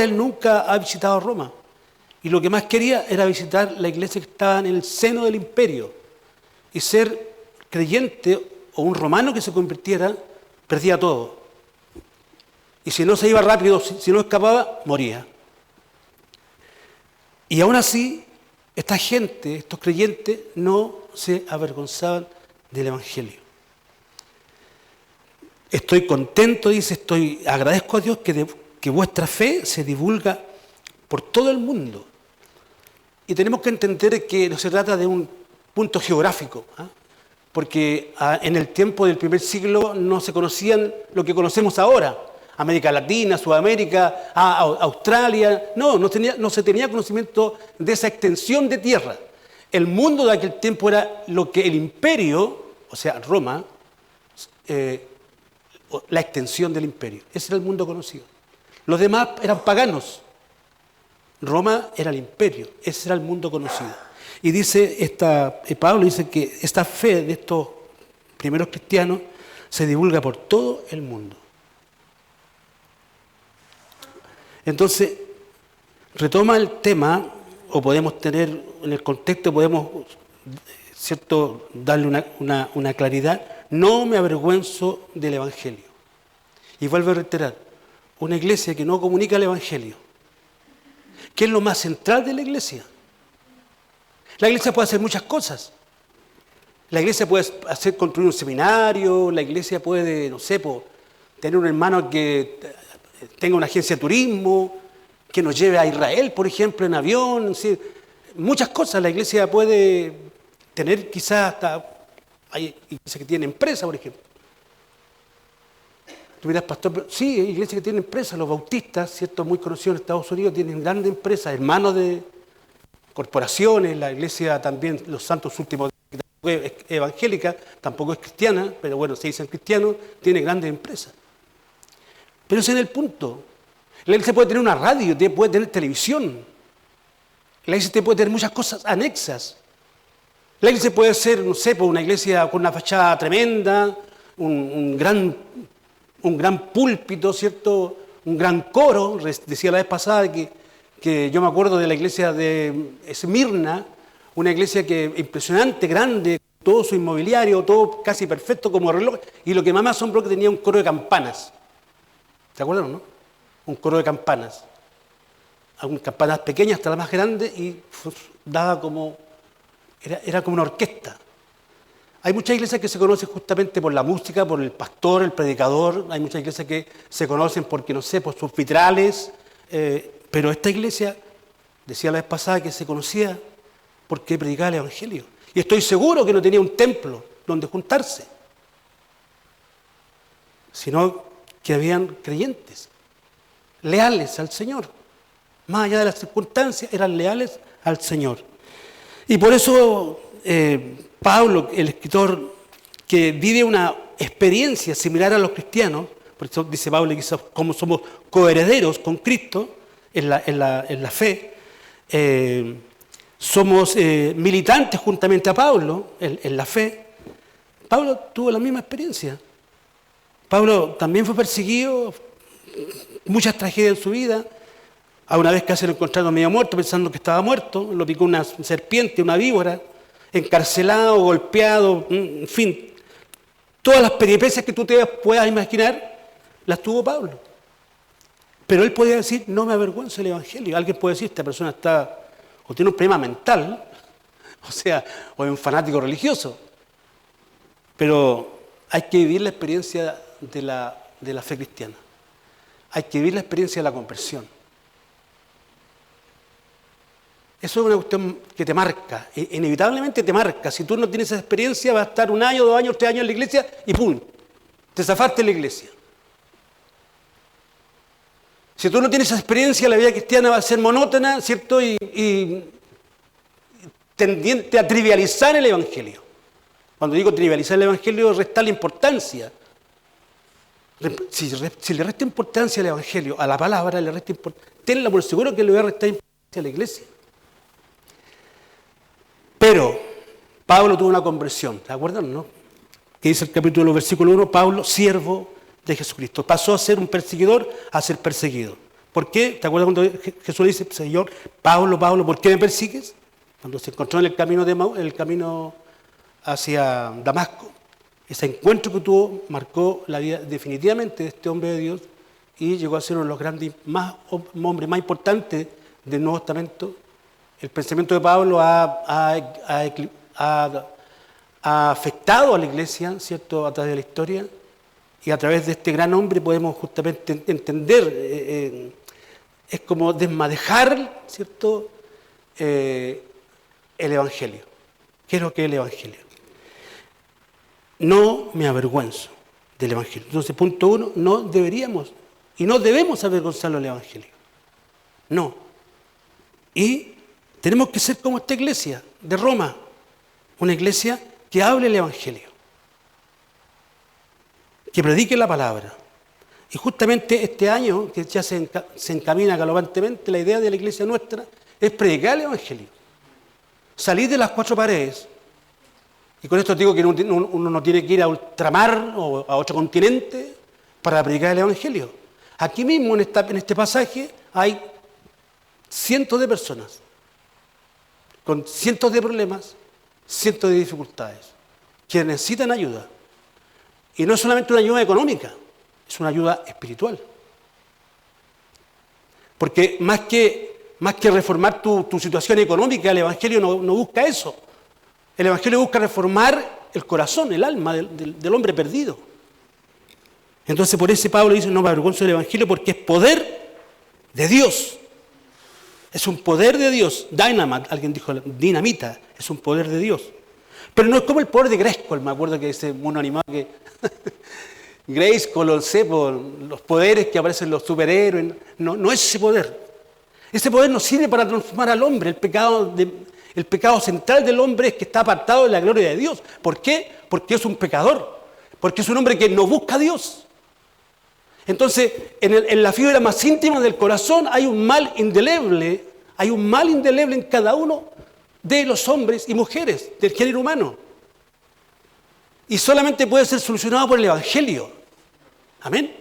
C: él nunca ha visitado Roma. Y lo que más quería era visitar la iglesia que estaba en el seno del imperio. Y ser creyente o un romano que se convirtiera, perdía todo. Y si no se iba rápido, si no escapaba, moría. Y aún así, esta gente, estos creyentes, no se avergonzaban del Evangelio. Estoy contento, dice, agradezco a Dios que vuestra fe se divulga por todo el mundo. Y tenemos que entender que no se trata de un punto geográfico, ¿eh? Porque en el tiempo del primer siglo no se conocían lo que conocemos ahora. América Latina, Sudamérica, Australia. No se tenía conocimiento de esa extensión de tierra. El mundo de aquel tiempo era lo que el imperio, o sea, Roma, la extensión del imperio. Ese era el mundo conocido. Los demás eran paganos. Roma era el imperio, ese era el mundo conocido. Y dice Pablo dice que esta fe de estos primeros cristianos se divulga por todo el mundo. Entonces, retoma el tema, o podemos tener, en el contexto podemos, ¿cierto?, darle una claridad. No me avergüenzo del Evangelio. Y vuelvo a reiterar, una iglesia que no comunica el Evangelio, ¿qué es lo más central de la iglesia? La iglesia puede hacer muchas cosas. La iglesia puede construir un seminario, la iglesia puede, no sé, tener un hermano que tenga una agencia de turismo, que nos lleve a Israel, por ejemplo, en avión. ¿Sí? Muchas cosas la iglesia puede tener, quizás hasta, hay iglesias que tienen empresa, por ejemplo. Tú dirás, pastor, sí, hay iglesias que tienen empresas, los bautistas, ¿cierto?, muy conocidos en Estados Unidos, tienen grandes empresas, hermanos de corporaciones, la iglesia también, los santos últimos es evangélica, tampoco es cristiana, pero bueno, se dicen cristianos, tiene grandes empresas. Pero ese es el punto. La iglesia puede tener una radio, puede tener televisión. La iglesia puede tener muchas cosas anexas. La iglesia puede ser, no sé, una iglesia con una fachada tremenda, un gran púlpito, ¿cierto? Un gran coro. Decía la vez pasada que yo me acuerdo de la iglesia de Esmirna, una iglesia que impresionante, grande, todo su inmobiliario, todo casi perfecto como reloj, y lo que más me asombró que tenía un coro de campanas. ¿Se acuerdan, no? Un coro de campanas. Campanas pequeñas hasta las más grandes y daba como, era como una orquesta. Hay muchas iglesias que se conocen justamente por la música, por el pastor, el predicador. Hay muchas iglesias que se conocen porque, no sé, por sus vitrales. Pero esta iglesia, decía la vez pasada, que se conocía porque predicaba el Evangelio. Y estoy seguro que no tenía un templo donde juntarse, sino que habían creyentes leales al Señor. Más allá de las circunstancias, eran leales al Señor. Y por eso Pablo, el escritor que vive una experiencia similar a los cristianos, por eso dice Pablo que como somos coherederos con Cristo en la fe, somos militantes juntamente a Pablo en la fe. Pablo tuvo la misma experiencia. Pablo también fue perseguido, muchas tragedias en su vida. A una vez casi lo encontraron medio muerto, pensando que estaba muerto, lo picó una serpiente, una víbora, encarcelado, golpeado, en fin. Todas las peripecias que tú te puedas imaginar, las tuvo Pablo. Pero él podía decir, no me avergüenzo del Evangelio. Alguien puede decir, esta persona está, o tiene un problema mental, o es un fanático religioso. Pero hay que vivir la experiencia de la fe cristiana. Hay que vivir la experiencia de la conversión. Eso es una cuestión que te marca, inevitablemente te marca. Si tú no tienes esa experiencia, vas a estar 1 año, 2 años, 3 años en la iglesia y ¡pum!, te zafaste de la iglesia. Si tú no tienes esa experiencia, la vida cristiana va a ser monótona, ¿cierto? Y tendiente a trivializar el Evangelio. Cuando digo trivializar el Evangelio, restar la importancia. Si le resta importancia al Evangelio, a la palabra, le resta importancia. Tenla por seguro que le va a restar importancia a la iglesia. Pero Pablo tuvo una conversión, ¿te acuerdan, no? Que dice el capítulo versículo 1, Pablo, siervo de Jesucristo. Pasó a ser un perseguidor a ser perseguido. ¿Por qué? ¿Te acuerdas cuando Jesús le dice, Señor, Pablo, ¿por qué me persigues? Cuando se encontró en el camino hacia Damasco, ese encuentro que tuvo marcó la vida definitivamente de este hombre de Dios y llegó a ser uno de los grandes hombres más importantes del Nuevo Testamento. El pensamiento de Pablo ha afectado a la iglesia, ¿cierto?, a través de la historia, y a través de este gran hombre podemos justamente entender, es como desmadejar, ¿cierto?, el Evangelio. ¿Qué es lo que es el Evangelio? No me avergüenzo del Evangelio. Entonces, punto 1, no deberíamos y no debemos avergonzarlo del Evangelio. No. Y tenemos que ser como esta iglesia de Roma, una iglesia que hable el Evangelio, que predique la palabra. Y justamente este año, que ya se encamina galopantemente, la idea de la iglesia nuestra es predicar el Evangelio. Salir de las 4 paredes. Y con esto digo que uno no tiene que ir a ultramar o a otro continente para predicar el Evangelio. Aquí mismo, en este pasaje, hay cientos de personas con cientos de problemas, cientos de dificultades, que necesitan ayuda. Y no es solamente una ayuda económica, es una ayuda espiritual. Porque más que reformar tu situación económica, el Evangelio no busca eso. El Evangelio busca reformar el corazón, el alma del hombre perdido. Entonces por eso Pablo dice, no me avergüenzo del Evangelio porque es poder de Dios. Es un poder de Dios. Dynamite, alguien dijo, dinamita, es un poder de Dios. Pero no es como el poder de Grayskull, me acuerdo que ese mono animado que... Grayskull, los poderes que aparecen en los superhéroes, no es ese poder. Ese poder no sirve para transformar al hombre. El pecado central del hombre es que está apartado de la gloria de Dios. ¿Por qué? Porque es un pecador. Porque es un hombre que no busca a Dios. Entonces, en la fibra más íntima del corazón hay un mal indeleble en cada uno de los hombres y mujeres del género humano. Y solamente puede ser solucionado por el Evangelio. Amén.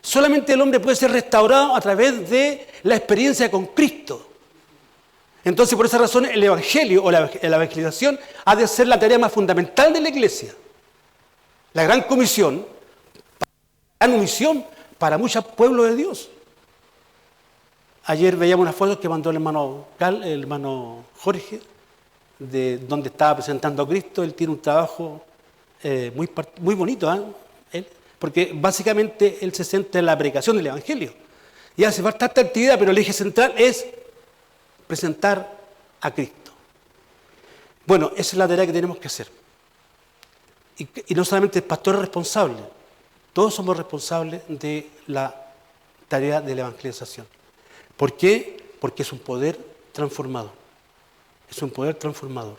C: Solamente el hombre puede ser restaurado a través de la experiencia con Cristo. Entonces, por esa razón, el Evangelio o la evangelización ha de ser la tarea más fundamental de la Iglesia. La gran comisión, para muchos pueblos de Dios. Ayer veíamos unas fotos que mandó el hermano Jorge, de donde estaba presentando a Cristo. Él tiene un trabajo muy bonito, porque básicamente él se centra en la predicación del Evangelio. Y hace falta esta actividad, pero el eje central es presentar a Cristo. Bueno, esa es la tarea que tenemos que hacer. Y no solamente el pastor es responsable, todos somos responsables de la tarea de la evangelización. ¿Por qué? Porque es un poder transformador. Es un poder transformador.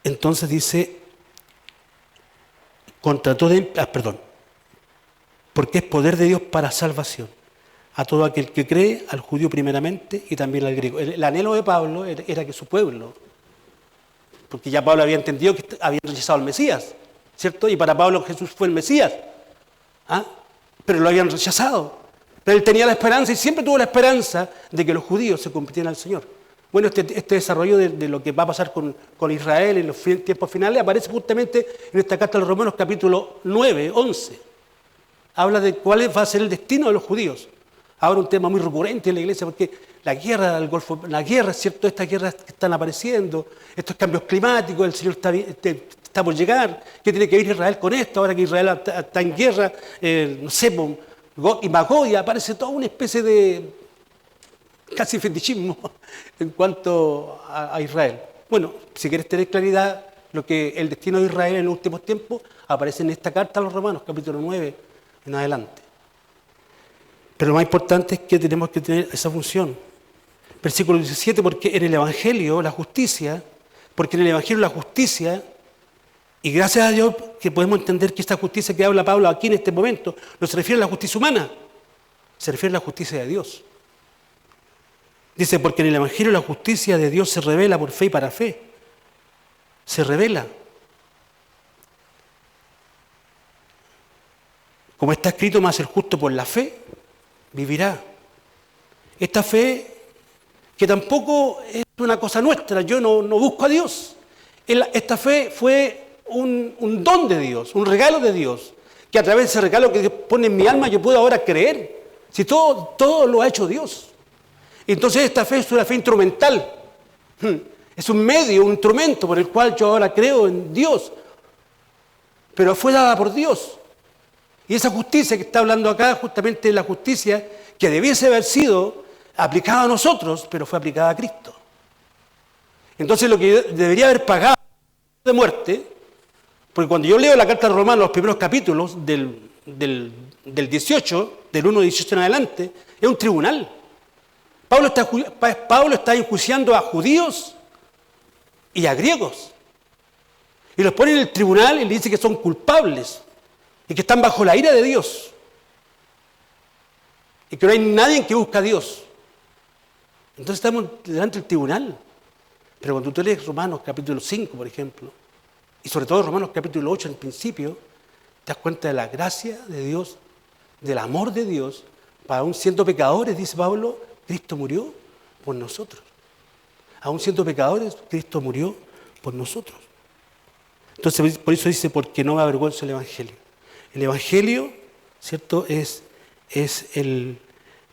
C: Entonces dice, porque es poder de Dios para salvación a todo aquel que cree, al judío primeramente y también al griego. El anhelo de Pablo era que su pueblo, porque ya Pablo había entendido que habían rechazado al Mesías, ¿cierto? Y para Pablo Jesús fue el Mesías, pero lo habían rechazado. Pero él tenía la esperanza y siempre tuvo la esperanza de que los judíos se convirtieran al Señor. Bueno, este desarrollo de lo que va a pasar con Israel en los tiempos finales aparece justamente en esta carta a los Romanos, capítulo 9, 11. Habla de cuál va a ser el destino de los judíos. Ahora un tema muy recurrente en la iglesia, porque la guerra del Golfo, ¿cierto? Estas guerras que están apareciendo, estos cambios climáticos, el Señor está por llegar. ¿Qué tiene que ver Israel con esto? Ahora que Israel está en guerra, no sé, Gog y Magog, y aparece toda una especie de casi fetichismo en cuanto a Israel. Bueno, si quieres tener claridad, lo que el destino de Israel en los últimos tiempos aparece en esta carta a los Romanos, capítulo 9 en adelante. Pero lo más importante es que tenemos que tener esa función. Versículo 17, porque en el Evangelio la justicia, y gracias a Dios que podemos entender que esta justicia que habla Pablo aquí en este momento no se refiere a la justicia humana, se refiere a la justicia de Dios. Dice, porque en el Evangelio la justicia de Dios se revela por fe y para fe. Se revela. Como está escrito, más el justo por la fe vivirá. Esta fe, que tampoco es una cosa nuestra, yo no busco a Dios. Esta fe fue un don de Dios, un regalo de Dios, que a través de ese regalo que Dios pone en mi alma yo puedo ahora creer. Si todo lo ha hecho Dios. Entonces esta fe es una fe instrumental. Es un medio, un instrumento por el cual yo ahora creo en Dios. Pero fue dada por Dios. Y esa justicia que está hablando acá, justamente es la justicia que debiese haber sido aplicada a nosotros, pero fue aplicada a Cristo. Entonces lo que debería haber pagado de muerte, porque cuando yo leo la carta de Romanos, los primeros capítulos del 18, del 1 de 18 en adelante, es un tribunal. Pablo está enjuiciando a judíos y a griegos. Y los pone en el tribunal y le dice que son culpables y que están bajo la ira de Dios. Y que no hay nadie que busque a Dios. Entonces estamos delante del tribunal. Pero cuando tú lees Romanos capítulo 5, por ejemplo, y sobre todo Romanos capítulo 8 en principio, te das cuenta de la gracia de Dios, del amor de Dios, para aún siendo pecadores, dice Pablo, Cristo murió por nosotros. Aún siendo pecadores, Cristo murió por nosotros. Entonces, por eso dice, porque no me avergüenzo el Evangelio. El Evangelio, ¿cierto?, es el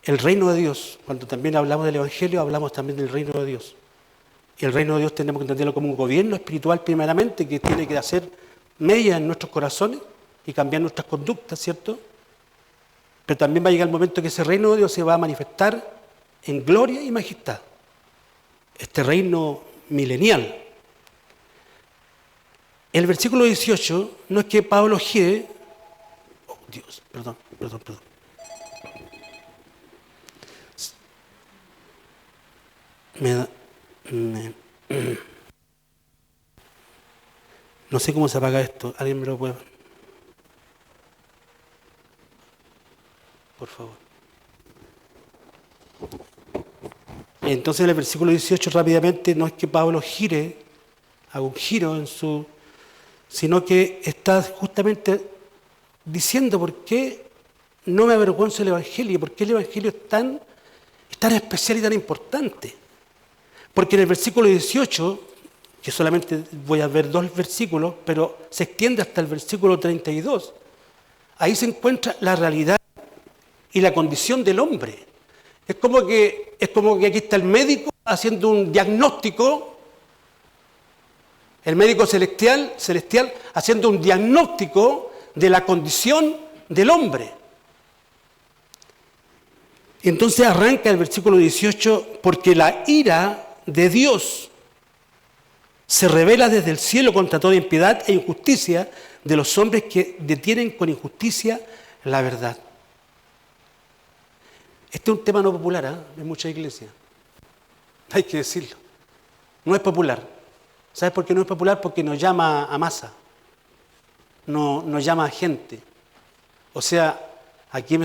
C: reino de Dios. Cuando también hablamos del Evangelio, hablamos también del reino de Dios. Y el reino de Dios tenemos que entenderlo como un gobierno espiritual primeramente, que tiene que hacer mella en nuestros corazones y cambiar nuestras conductas, ¿cierto? Pero también va a llegar el momento que ese reino de Dios se va a manifestar en gloria y majestad. Este reino milenial. El versículo 18 no es que Pablo gire. Oh, Dios, perdón. No sé cómo se apaga esto. ¿Alguien me lo puede? Por favor. Entonces en el versículo 18 rápidamente no es que Pablo haga un giro en su, sino que está justamente diciendo por qué no me avergüenzo del Evangelio, por qué el Evangelio es tan especial y tan importante. Porque en el versículo 18, que solamente voy a ver 2 versículos, pero se extiende hasta el versículo 32, ahí se encuentra la realidad y la condición del hombre. Es como que aquí está el médico haciendo un diagnóstico, el médico celestial haciendo un diagnóstico de la condición del hombre. Y entonces arranca el versículo 18, porque la ira de Dios se revela desde el cielo contra toda impiedad e injusticia de los hombres que detienen con injusticia la verdad. Este es un tema no popular, en muchas iglesias. Hay que decirlo. No es popular. ¿Sabes por qué no es popular? Porque nos llama a masa. No nos llama a gente. O sea, aquí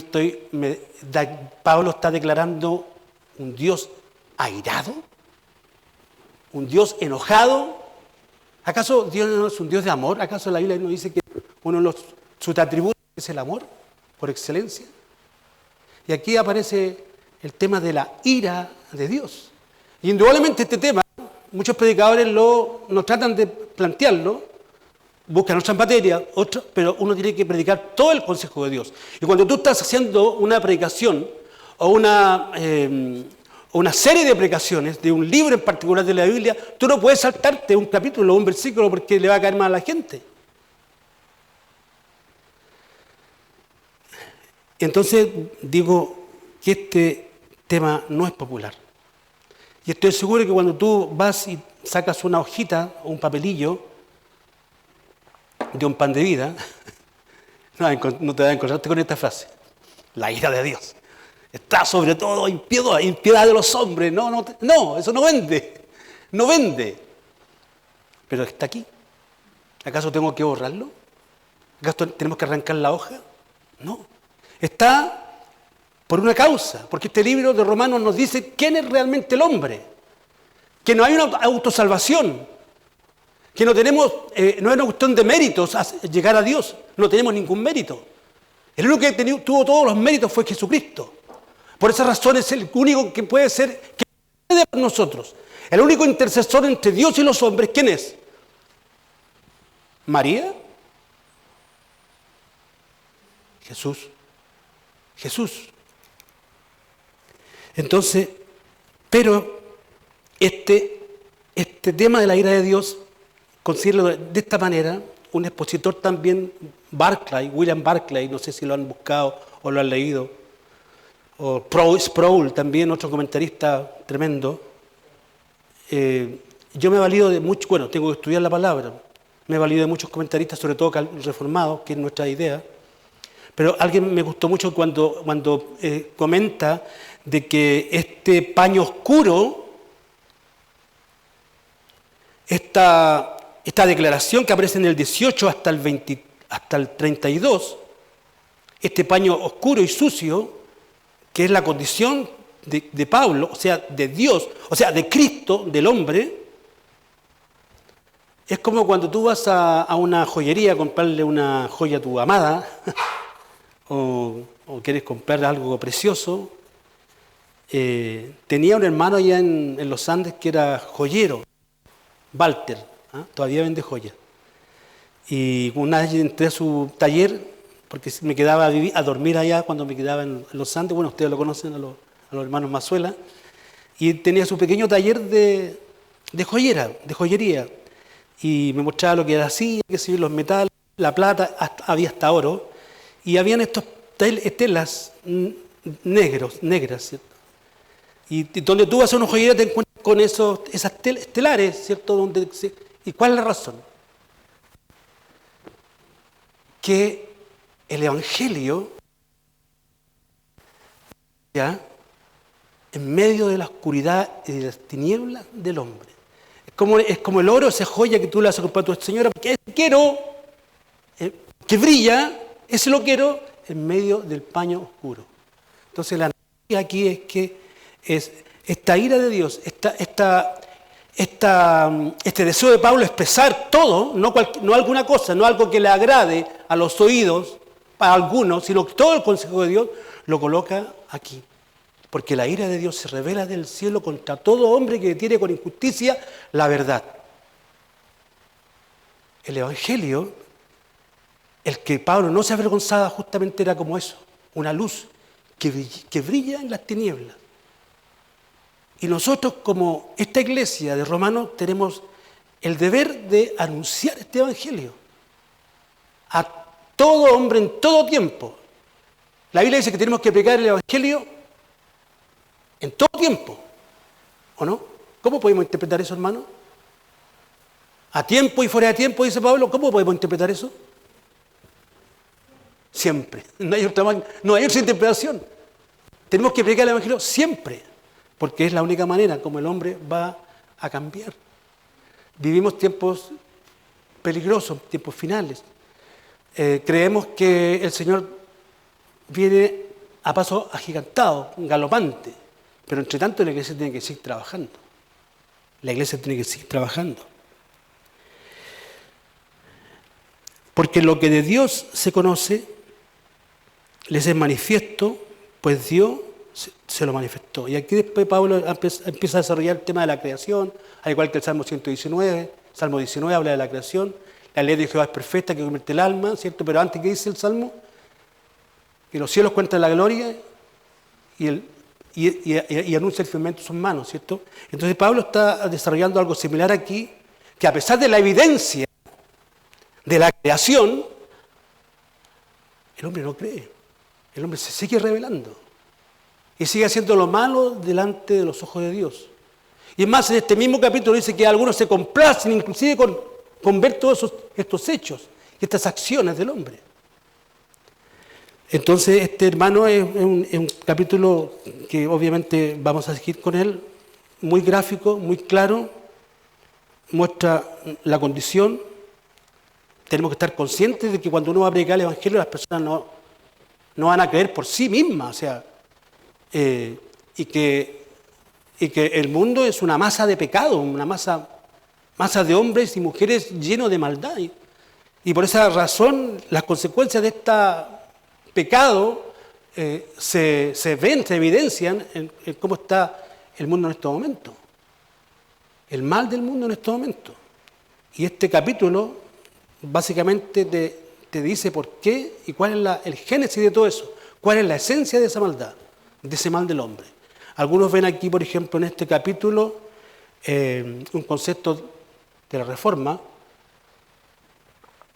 C: Pablo está declarando un Dios airado, un Dios enojado. ¿Acaso Dios no es un Dios de amor? ¿Acaso la Biblia no dice que uno de sus atributos es el amor por excelencia? Y aquí aparece el tema de la ira de Dios. Y indudablemente este tema, muchos predicadores no tratan de plantearlo, buscan otras materias, pero uno tiene que predicar todo el consejo de Dios. Y cuando tú estás haciendo una predicación o una serie de predicaciones de un libro en particular de la Biblia, tú no puedes saltarte un capítulo o un versículo porque le va a caer mal a la gente. Entonces digo que este tema no es popular. Y estoy seguro que cuando tú vas y sacas una hojita o un papelillo de un pan de vida, no te vas a encontrarte con esta frase: la ira de Dios está sobre todo impiedad de los hombres. No, eso no vende. No vende. Pero está aquí. ¿Acaso tengo que borrarlo? ¿Acaso tenemos que arrancar la hoja? No. Está por una causa, porque este libro de Romanos nos dice quién es realmente el hombre, que no hay una autosalvación, que no es una cuestión de méritos llegar a Dios, no tenemos ningún mérito. El único que tuvo todos los méritos fue Jesucristo. Por esa razón es el único que puede ser, que puede por nosotros. El único intercesor entre Dios y los hombres, ¿quién es? ¿María? Jesús. Entonces, pero este tema de la ira de Dios, considero de esta manera, un expositor también, William Barclay, no sé si lo han buscado o lo han leído, o Sproul también, otro comentarista tremendo. Yo me he valido de mucho, tengo que estudiar la palabra, me he valido de muchos comentaristas, sobre todo reformados, que es nuestra idea. Pero alguien me gustó mucho cuando comenta de que este paño oscuro, esta declaración que aparece en el 18 hasta el 32, este paño oscuro y sucio, que es la condición de Pablo, o sea, de Dios, o sea, de Cristo, del hombre, es como cuando tú vas a una joyería a comprarle una joya a tu amada, o quieres comprar algo precioso. Tenía un hermano allá en los Andes que era joyero, Walter, todavía vende joyas. Y una vez entré a su taller, porque me quedaba a dormir allá cuando me quedaba en los Andes, bueno, ustedes lo conocen a los hermanos Mazuela, y tenía su pequeño taller de joyería, y me mostraba lo que era así, los metales, la plata, había hasta oro, y habían estas telas negras, ¿cierto? Y donde tú vas a una joyería te encuentras con esas telares, ¿cierto? ¿Y cuál es la razón? Que el Evangelio, ya, en medio de la oscuridad y de las tinieblas del hombre. Es como el oro, esa joya que tú le vas a comprar a tu señora, porque quiero, que brilla, ese lo quiero en medio del paño oscuro. Entonces la analogía aquí es que esta ira de Dios, este deseo de Pablo expresar todo, no alguna cosa, no algo que le agrade a los oídos, para algunos, sino que todo el consejo de Dios lo coloca aquí. Porque la ira de Dios se revela del cielo contra todo hombre que detiene con injusticia la verdad. El Evangelio, el que Pablo no se avergonzaba, justamente era como eso, una luz que brilla en las tinieblas. Y nosotros, como esta iglesia de Romanos, tenemos el deber de anunciar este Evangelio a todo hombre en todo tiempo. La Biblia dice que tenemos que predicar el Evangelio en todo tiempo, ¿o no? ¿Cómo podemos interpretar eso, hermano? A tiempo y fuera de tiempo, dice Pablo. ¿Cómo podemos interpretar eso? Siempre. No hay otra interpretación. Tenemos que predicar el Evangelio siempre, porque es la única manera como el hombre va a cambiar. Vivimos tiempos peligrosos, tiempos finales. Creemos que el Señor viene a paso agigantado, galopante, pero entre tanto la iglesia tiene que seguir trabajando. La iglesia tiene que seguir trabajando. Porque lo que de Dios se conoce, les es manifiesto, pues Dios se lo manifestó. Y aquí después Pablo empieza a desarrollar el tema de la creación, al igual que el Salmo 119. Salmo 19 habla de la creación. La ley de Jehová es perfecta, que convierte el alma, ¿cierto? Pero antes, ¿qué dice el Salmo? Que los cielos cuentan la gloria y anuncia el firmamento de sus manos, ¿cierto? Entonces Pablo está desarrollando algo similar aquí, que a pesar de la evidencia de la creación, el hombre no cree. El hombre se sigue rebelando y sigue haciendo lo malo delante de los ojos de Dios. Y es más, en este mismo capítulo dice que algunos se complacen inclusive con ver todos estos hechos y estas acciones del hombre. Entonces, este hermano es un capítulo que obviamente vamos a seguir con él, muy gráfico, muy claro, muestra la condición. Tenemos que estar conscientes de que cuando uno va a predicar el Evangelio, las personas no van a creer por sí mismas, o sea, y que el mundo es una masa de pecado, una masa de hombres y mujeres llenos de maldad. Y por esa razón, las consecuencias de este pecado se ven, se evidencian en cómo está el mundo en estos momentos. El mal del mundo en estos momentos. Y este capítulo básicamente te dice por qué y cuál es el génesis de todo eso, cuál es la esencia de esa maldad, de ese mal del hombre. Algunos ven aquí, por ejemplo, en este capítulo, un concepto de la Reforma,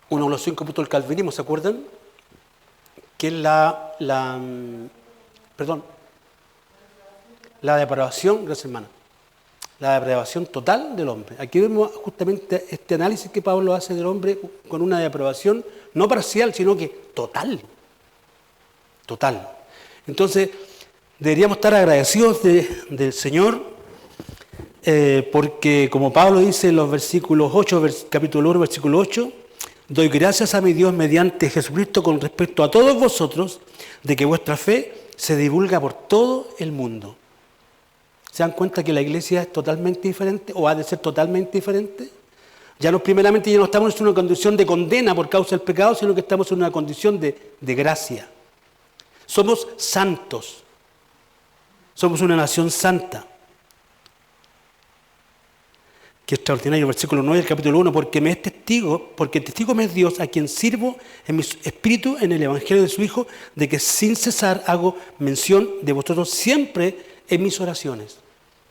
C: uno de los 5 puntos del calvinismo, ¿se acuerdan? Que es la depravación, gracias hermana, la depravación total del hombre. Aquí vemos justamente este análisis que Pablo hace del hombre con una depravación no parcial, sino que total. Total. Entonces, deberíamos estar agradecidos del Señor, porque como Pablo dice en los versículos 8, capítulo 1, versículo 8, doy gracias a mi Dios mediante Jesucristo con respecto a todos vosotros, de que vuestra fe se divulga por todo el mundo. ¿Se dan cuenta que la iglesia es totalmente diferente o ha de ser totalmente diferente? Ya no estamos en una condición de condena por causa del pecado, sino que estamos en una condición de gracia. Somos santos. Somos una nación santa. Qué extraordinario, versículo 9 del capítulo 1, porque testigo me es Dios, a quien sirvo en mi espíritu en el evangelio de su Hijo, de que sin cesar hago mención de vosotros siempre en mis oraciones.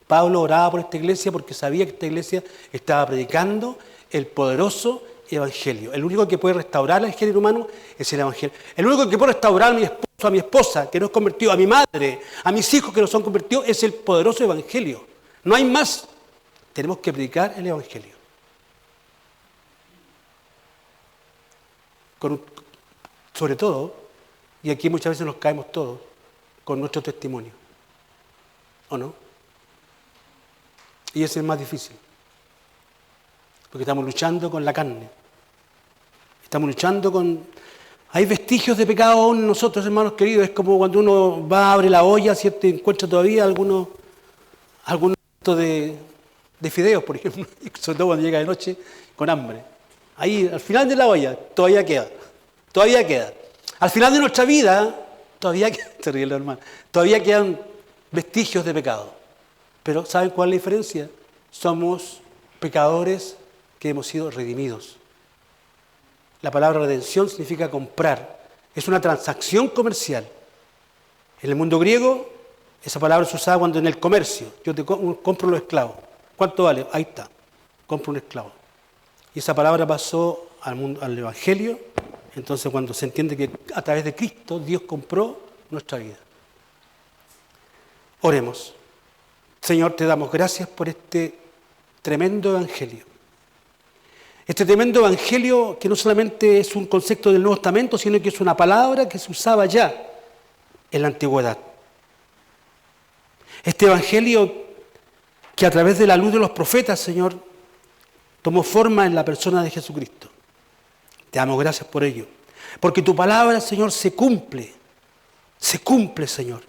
C: Pablo oraba por esta iglesia porque sabía que esta iglesia estaba predicando el poderoso evangelio. El único que puede restaurar el género humano es el evangelio. El único que puede restaurar a mi esposo, a mi esposa, que no es convertido, a mi madre, a mis hijos que no son convertidos, es el poderoso evangelio. No hay más. Tenemos que predicar el evangelio. Sobre todo, y aquí muchas veces nos caemos todos, con nuestro testimonio. ¿O no? Y ese es más difícil. Porque estamos luchando con la carne. Estamos luchando con... Hay vestigios de pecado aún en nosotros, hermanos queridos. Es como cuando uno va, abre la olla, ¿cierto? Y encuentra todavía algunos de fideos, por ejemplo. Sobre todo cuando llega de noche con hambre. Ahí, al final de la olla, todavía queda. Todavía queda. Al final de nuestra vida, todavía queda, terrible, hermano, todavía quedan vestigios de pecado. Pero ¿saben cuál es la diferencia? Somos pecadores que hemos sido redimidos. La palabra redención significa comprar. Es una transacción comercial. En el mundo griego, esa palabra se usaba cuando en el comercio. Yo te compro los esclavos. ¿Cuánto vale? Ahí está. Compro un esclavo. Y esa palabra pasó al Evangelio. Entonces, cuando se entiende que a través de Cristo Dios compró nuestra vida. Oremos. Señor, te damos gracias por este tremendo evangelio. Este tremendo evangelio que no solamente es un concepto del Nuevo Testamento, sino que es una palabra que se usaba ya en la antigüedad. Este evangelio que a través de la luz de los profetas, Señor, tomó forma en la persona de Jesucristo. Te damos gracias por ello. Porque tu palabra, Señor, se cumple, Señor.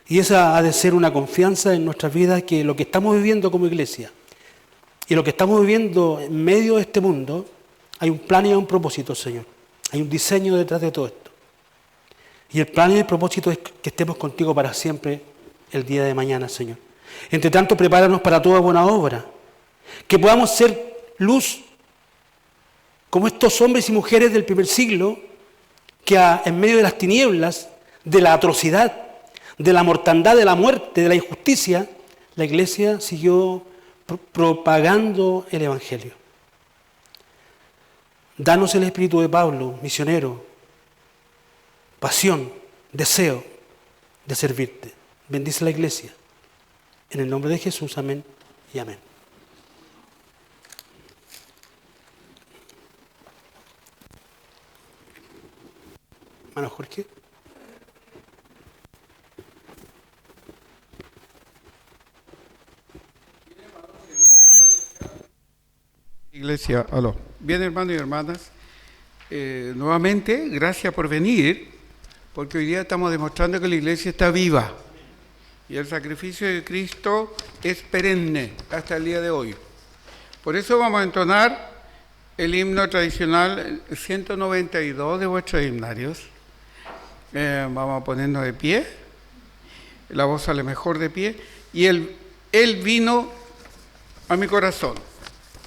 C: Y esa ha de ser una confianza en nuestras vidas, que lo que estamos viviendo como iglesia y lo que estamos viviendo en medio de este mundo, hay un plan y hay un propósito, Señor. Hay un diseño detrás de todo esto. Y el plan y el propósito es que estemos contigo para siempre el día de mañana, Señor. Entre tanto, prepáranos para toda buena obra. Que podamos ser luz como estos hombres y mujeres del primer siglo que en medio de las tinieblas, de la atrocidad, de la mortandad, de la muerte, de la injusticia, la iglesia siguió propagando el evangelio. Danos el espíritu de Pablo, misionero, pasión, deseo de servirte. Bendice la iglesia. En el nombre de Jesús, amén y amén. Hermano Jorge.
A: Iglesia, aló. Bien, hermanos y hermanas, nuevamente, gracias por venir, porque hoy día estamos demostrando que la iglesia está viva y el sacrificio de Cristo es perenne hasta el día de hoy. Por eso vamos a entonar el himno tradicional 192 de vuestros himnarios. Vamos a ponernos de pie, la voz sale mejor de pie, y Él vino a mi corazón.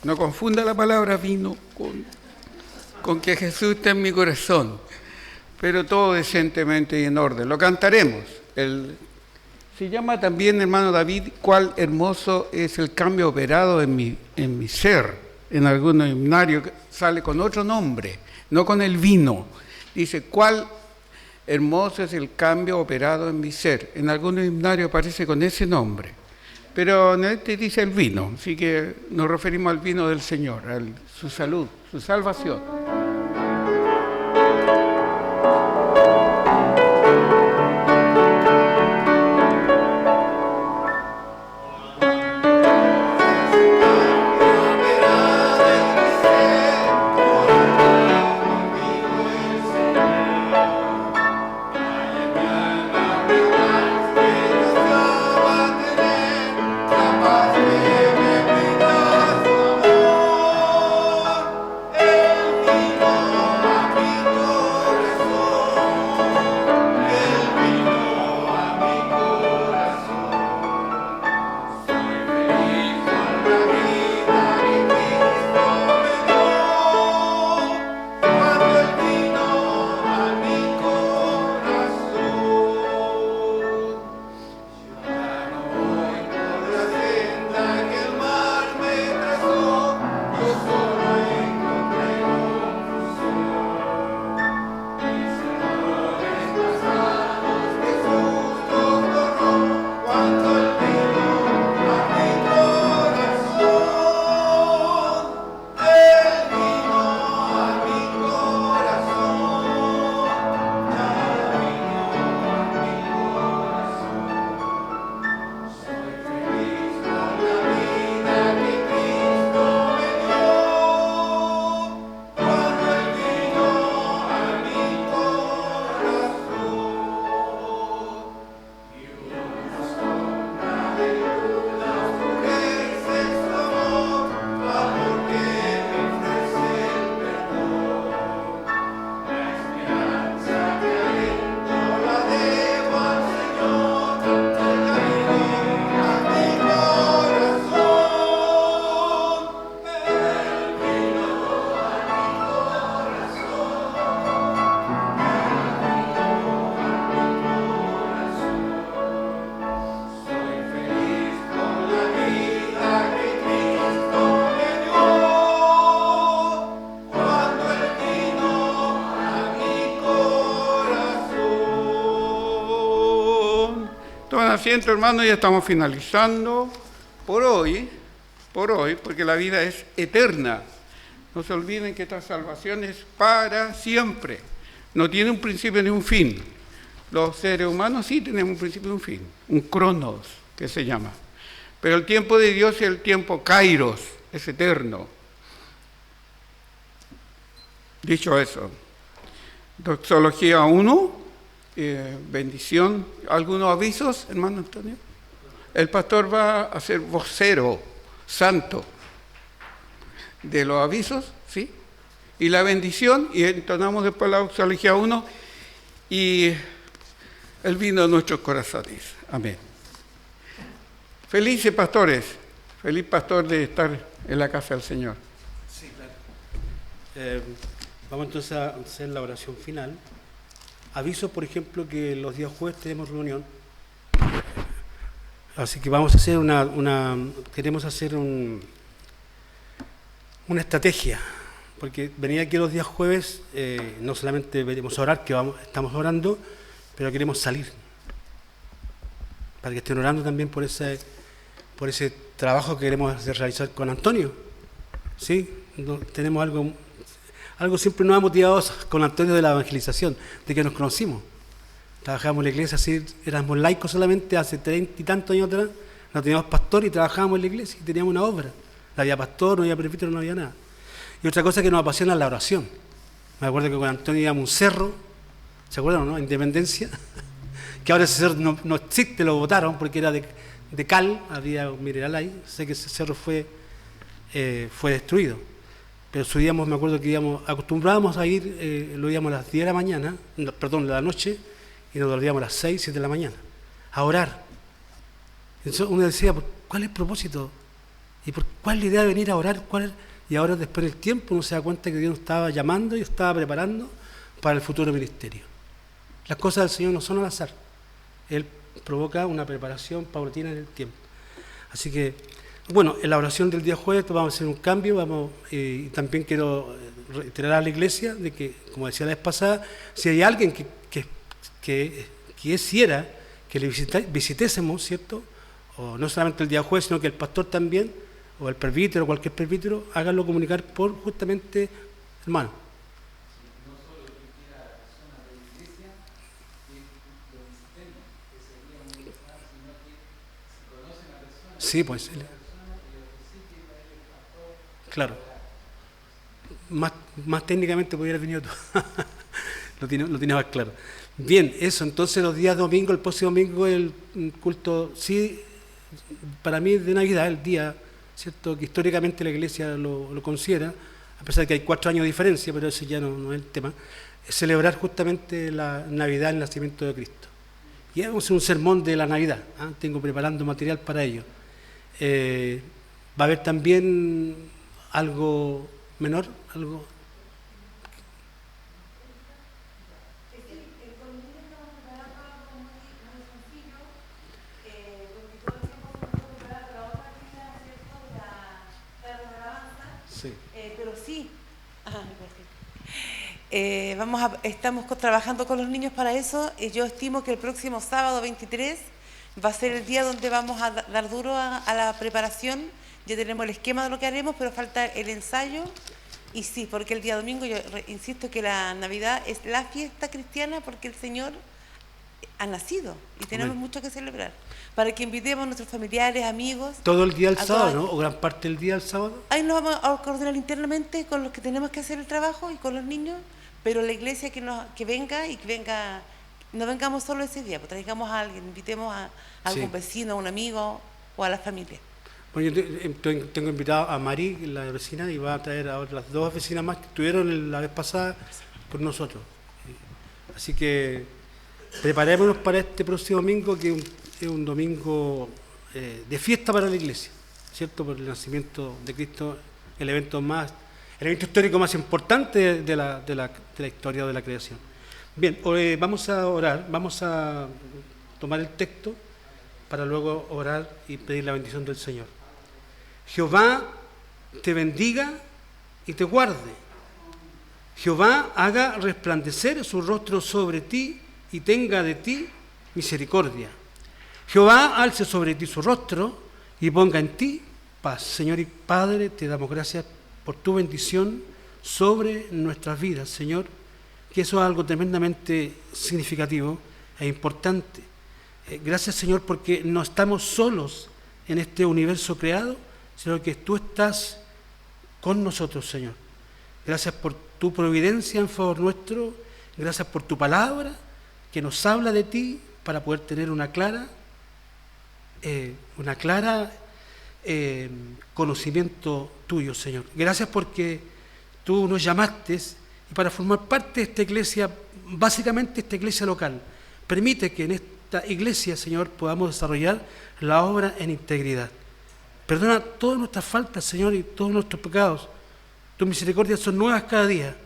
A: No confunda la palabra vino con que Jesús está en mi corazón, pero todo decentemente y en orden. Lo cantaremos. Se llama también, hermano David, cuál hermoso es el cambio operado en mi ser. En algunos himnarios sale con otro nombre, no con el vino. Dice, cuál hermoso es el cambio operado en mi ser. En algunos himnarios aparece con ese nombre. Pero en este dice el vino, así que nos referimos al vino del Señor, a su salud, su salvación. Asiento, hermano, ya estamos finalizando por hoy, por hoy, porque la vida es eterna. No se olviden que esta salvación es para siempre. No tiene un principio ni un fin. Los seres humanos sí tenemos un principio y un fin, un cronos, que se llama. Pero el tiempo de Dios es el tiempo kairos, es eterno. Dicho eso, Doxología 1, bendición. ¿Algunos avisos, hermano Antonio? El pastor va a ser vocero santo de los avisos, ¿sí? Y la bendición, y entonamos después la Doxología 1, y el vino de nuestros corazones. Amén. Felices pastores, feliz pastor de estar en la casa del Señor.
C: Sí, claro. Vamos entonces a hacer la oración final. Aviso, por ejemplo, que los días jueves tenemos reunión. Así que vamos a hacer queremos hacer una estrategia, porque venir aquí los días jueves, no solamente venimos a orar, estamos orando, pero queremos salir, para que estén orando también por ese trabajo que queremos realizar con Antonio. ¿Sí? Tenemos algo siempre nos ha motivado con Antonio de la evangelización, de que nos conocimos. Trabajábamos en la iglesia, así éramos laicos solamente hace 30 y tantos años atrás, no teníamos pastor y trabajábamos en la iglesia y teníamos una obra. No había pastor, no había presbítero, no había nada. Y otra cosa que nos apasiona es la oración. Me acuerdo que con Antonio íbamos a un cerro, ¿se acuerdan, no? Independencia, que ahora ese cerro no existe, lo botaron porque era de cal, había un mineral ahí, sé que ese cerro fue destruido. Pero subíamos, me acuerdo que acostumbrábamos a ir, lo íbamos a las 10 de la mañana, de la noche, y nos volvíamos a las 6, 7 de la mañana, a orar. Entonces uno decía, ¿cuál es el propósito? ¿Y cuál es la idea de venir a orar? Y ahora después del tiempo uno se da cuenta que Dios nos estaba llamando y nos estaba preparando para el futuro ministerio. Las cosas del Señor no son al azar. Él provoca una preparación paulatina en el tiempo. Así que, bueno, en la oración del día jueves vamos a hacer un cambio, y también quiero reiterar a la iglesia de que, como decía la vez pasada, si hay alguien que quisiera que le visitésemos, ¿cierto? O no solamente el día jueves, sino que el pastor también, o el presbítero, o cualquier presbítero, háganlo comunicar por justamente, hermano.
D: No solo que quiera personas de la iglesia, que lo visitemos, que sería muy importante, sino que se conocen a personas.
C: Sí, pues. Claro. Más técnicamente podría haber venido tú. Lo tienes más claro. Bien, eso, entonces los días domingo, el próximo domingo, el culto, sí, para mí de Navidad, el día, ¿cierto? Que históricamente la iglesia lo considera, a pesar de que hay 4 años de diferencia, pero ese ya no es el tema, es celebrar justamente la Navidad, el nacimiento de Cristo. Y vamos a hacer un sermón de la Navidad, tengo preparando material para ello. Va a haber también algo menor, algo... Sí.
E: Pero sí, estamos trabajando con los niños para eso. Yo estimo que el próximo sábado 23 va a ser el día donde vamos a dar duro a la preparación. Ya tenemos el esquema de lo que haremos, pero falta el ensayo. Y sí, porque el día domingo, yo insisto que la Navidad es la fiesta cristiana porque el Señor ha nacido y tenemos mucho que celebrar. Para que invitemos a nuestros familiares, amigos.
C: Todo el día del sábado, ¿no? ¿O gran parte del día del sábado?
E: Ahí nos vamos a coordinar internamente con los que tenemos que hacer el trabajo y con los niños, pero la iglesia que venga, no vengamos solo ese día, pues traigamos a alguien, invitemos a algún vecino, a un amigo o a la familia.
C: Bueno, yo tengo invitado a Mari, la vecina, y va a traer a otras 2 vecinas más que estuvieron la vez pasada con nosotros. Así que preparémonos para este próximo domingo, que es un domingo de fiesta para la iglesia, ¿cierto? Por el nacimiento de Cristo, el evento histórico más importante de la historia de la creación. Bien, vamos a orar, vamos a tomar el texto para luego orar y pedir la bendición del Señor. Jehová te bendiga y te guarde. Jehová haga resplandecer su rostro sobre ti y tenga de ti misericordia. Jehová alce sobre ti su rostro y ponga en ti paz. Señor y Padre, te damos gracias por tu bendición sobre nuestras vidas, Señor, que eso es algo tremendamente significativo e importante. Gracias, Señor, porque no estamos solos en este universo creado, sino que tú estás con nosotros, Señor. Gracias por tu providencia en favor nuestro, gracias por tu palabra que nos habla de ti para poder tener una clara conocimiento tuyo, Señor. Gracias porque tú nos llamaste y para formar parte de esta iglesia, básicamente esta iglesia local, permite que en esta iglesia, Señor, podamos desarrollar la obra en integridad. Perdona todas nuestras faltas, Señor, y todos nuestros pecados. Tus misericordias son nuevas cada día.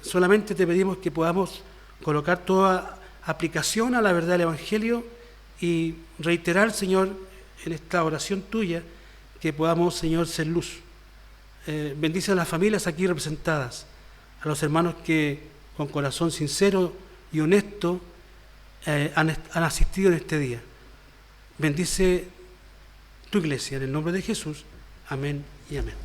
C: Solamente te pedimos que podamos colocar toda aplicación a la verdad del Evangelio y reiterar, Señor, en esta oración tuya, que podamos, Señor, ser luz. Bendice a las familias aquí representadas, a los hermanos que con corazón sincero y honesto han asistido en este día. Bendice tu iglesia, en el nombre de Jesús. Amén y amén.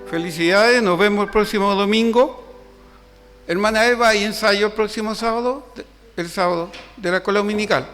A: Felicidades, nos vemos el próximo domingo. Hermana Eva, ¿hay ensayo el próximo sábado? El sábado de la escuela dominical.